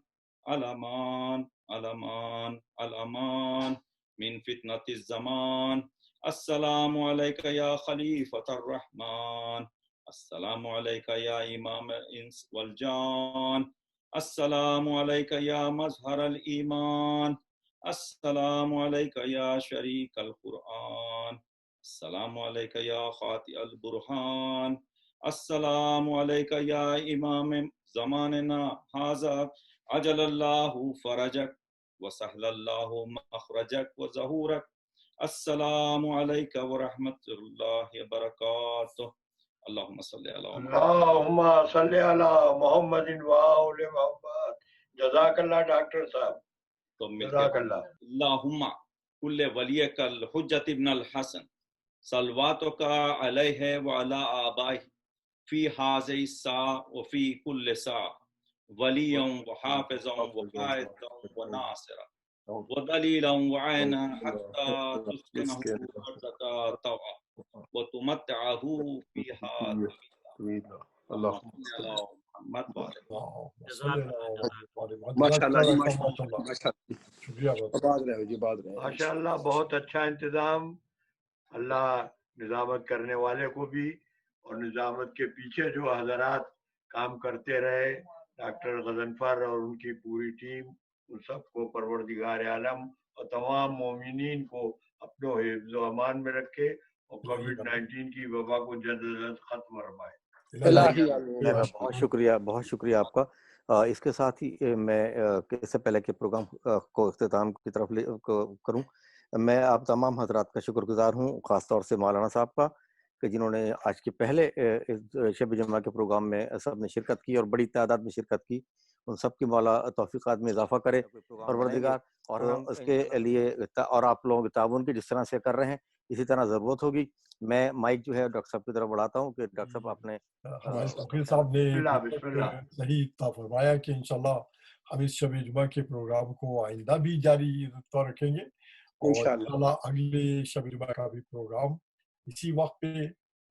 الامان الامان الامان من فتنة الزمان، السلام علیک یا خلیفۃ الرحمن، السلام علیک یا امام الانس والجان، السلام علیک یا مظہر الایمان، السلام علیک یا شریک القرآن، السلام علیک یا خاطئ البرہان، अस्सलामु अलैका या इमाम ज़मानना हाज़ा अजलल्लाहु फरजक व सहलल्लाहु मखरजक व ज़हूरक। अस्सलामु अलैका व रहमतुल्लाहि व बरकातुहू। अल्लाहुम्मा सल्ली अला मोहम्मदिन व आले मोहम्मद। जज़ाकल्लाह डॉक्टर साहब, तो मिलके जज़ाकल्लाह। अल्लाहुम्मा कुल्ले वलियकल हुज्जत इब्न अल हसन सलवातुका अलैहि व अला आबाई फी हाज़ि सा व फी कुल्ले सा वलियन व हाफिज़न व काइदन व नासिरा व दलीलन व ऐना हत्ता तुस्किनहु अर्ज़का तवा व तुमत्तअहु फीहा तवीला। अल्लाहुम्मा सल्ली अला मुहम्मद व आले माशाअल्लाह, बहुत अच्छा इंतजाम। अल्लाह निजामत करने वाले को भी और निजामत के पीछे जो हजरात काम करते रहे, डॉक्टर गजनफर और उनकी पूरी टीम, उन सबको परवरदिगार आलम और तमाम मोमिनीन को अपने हिफ्ज़ व अमान में रखे और कोविड-19 की वबा को जल्द से जल्द खत्म फरमाए। बहुत शुक्रिया आपका। इसके साथ ही मैं इससे पहले के प्रोग्राम को इख्तिताम की तरफ करूं, मैं आप तमाम हजरात का शुक्रगुजार हूं, ख़ास तौर से मौलाना साहब का, कि जिन्होंने आज के पहले शब जुमा के प्रोग्राम में सब ने शिरकत की और बड़ी तादाद में शिरकत की। उन सब की मौला तौफीक़ात में इजाफा करे परवरदिगार, और उसके लिए और आप लोगों के ताउन की जिस तरह से कर रहे हैं इसी तरह ज़रूरत होगी। मैं माइक जो है डॉक्टर साहब की तरफ बढ़ाता हूँ कि डॉक्टर साहब आपने हमारे तौकीर साहब ने सही फरमाया कि इंशाल्लाह हम इस शब जुमा के प्रोग्राम को आइंदा भी जारी रखेंगे और इंशाल्लाह अगले शब जुमा का भी प्रोग्राम इसी वक्त पे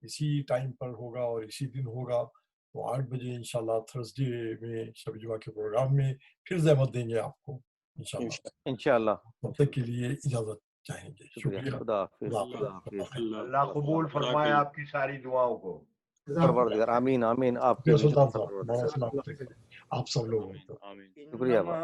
इसी टाइम पर होगा और इसी दिन होगा। तो 8 बजे इंशाल्लाह थर्सडे में शब जुमा के प्रोग्राम में फिर ज़हमत देंगे आपको इंशाल्लाह। तब तक के लिए इजाजत चाहेंगे। शुक्रिया, खुदा हाफिज़। अल्लाह कबूल फरमाए आपकी सारी दुआओं को। परवरदिगार आमीन आमीन। आपके आप सब लोग शुक्रिया अल्लाह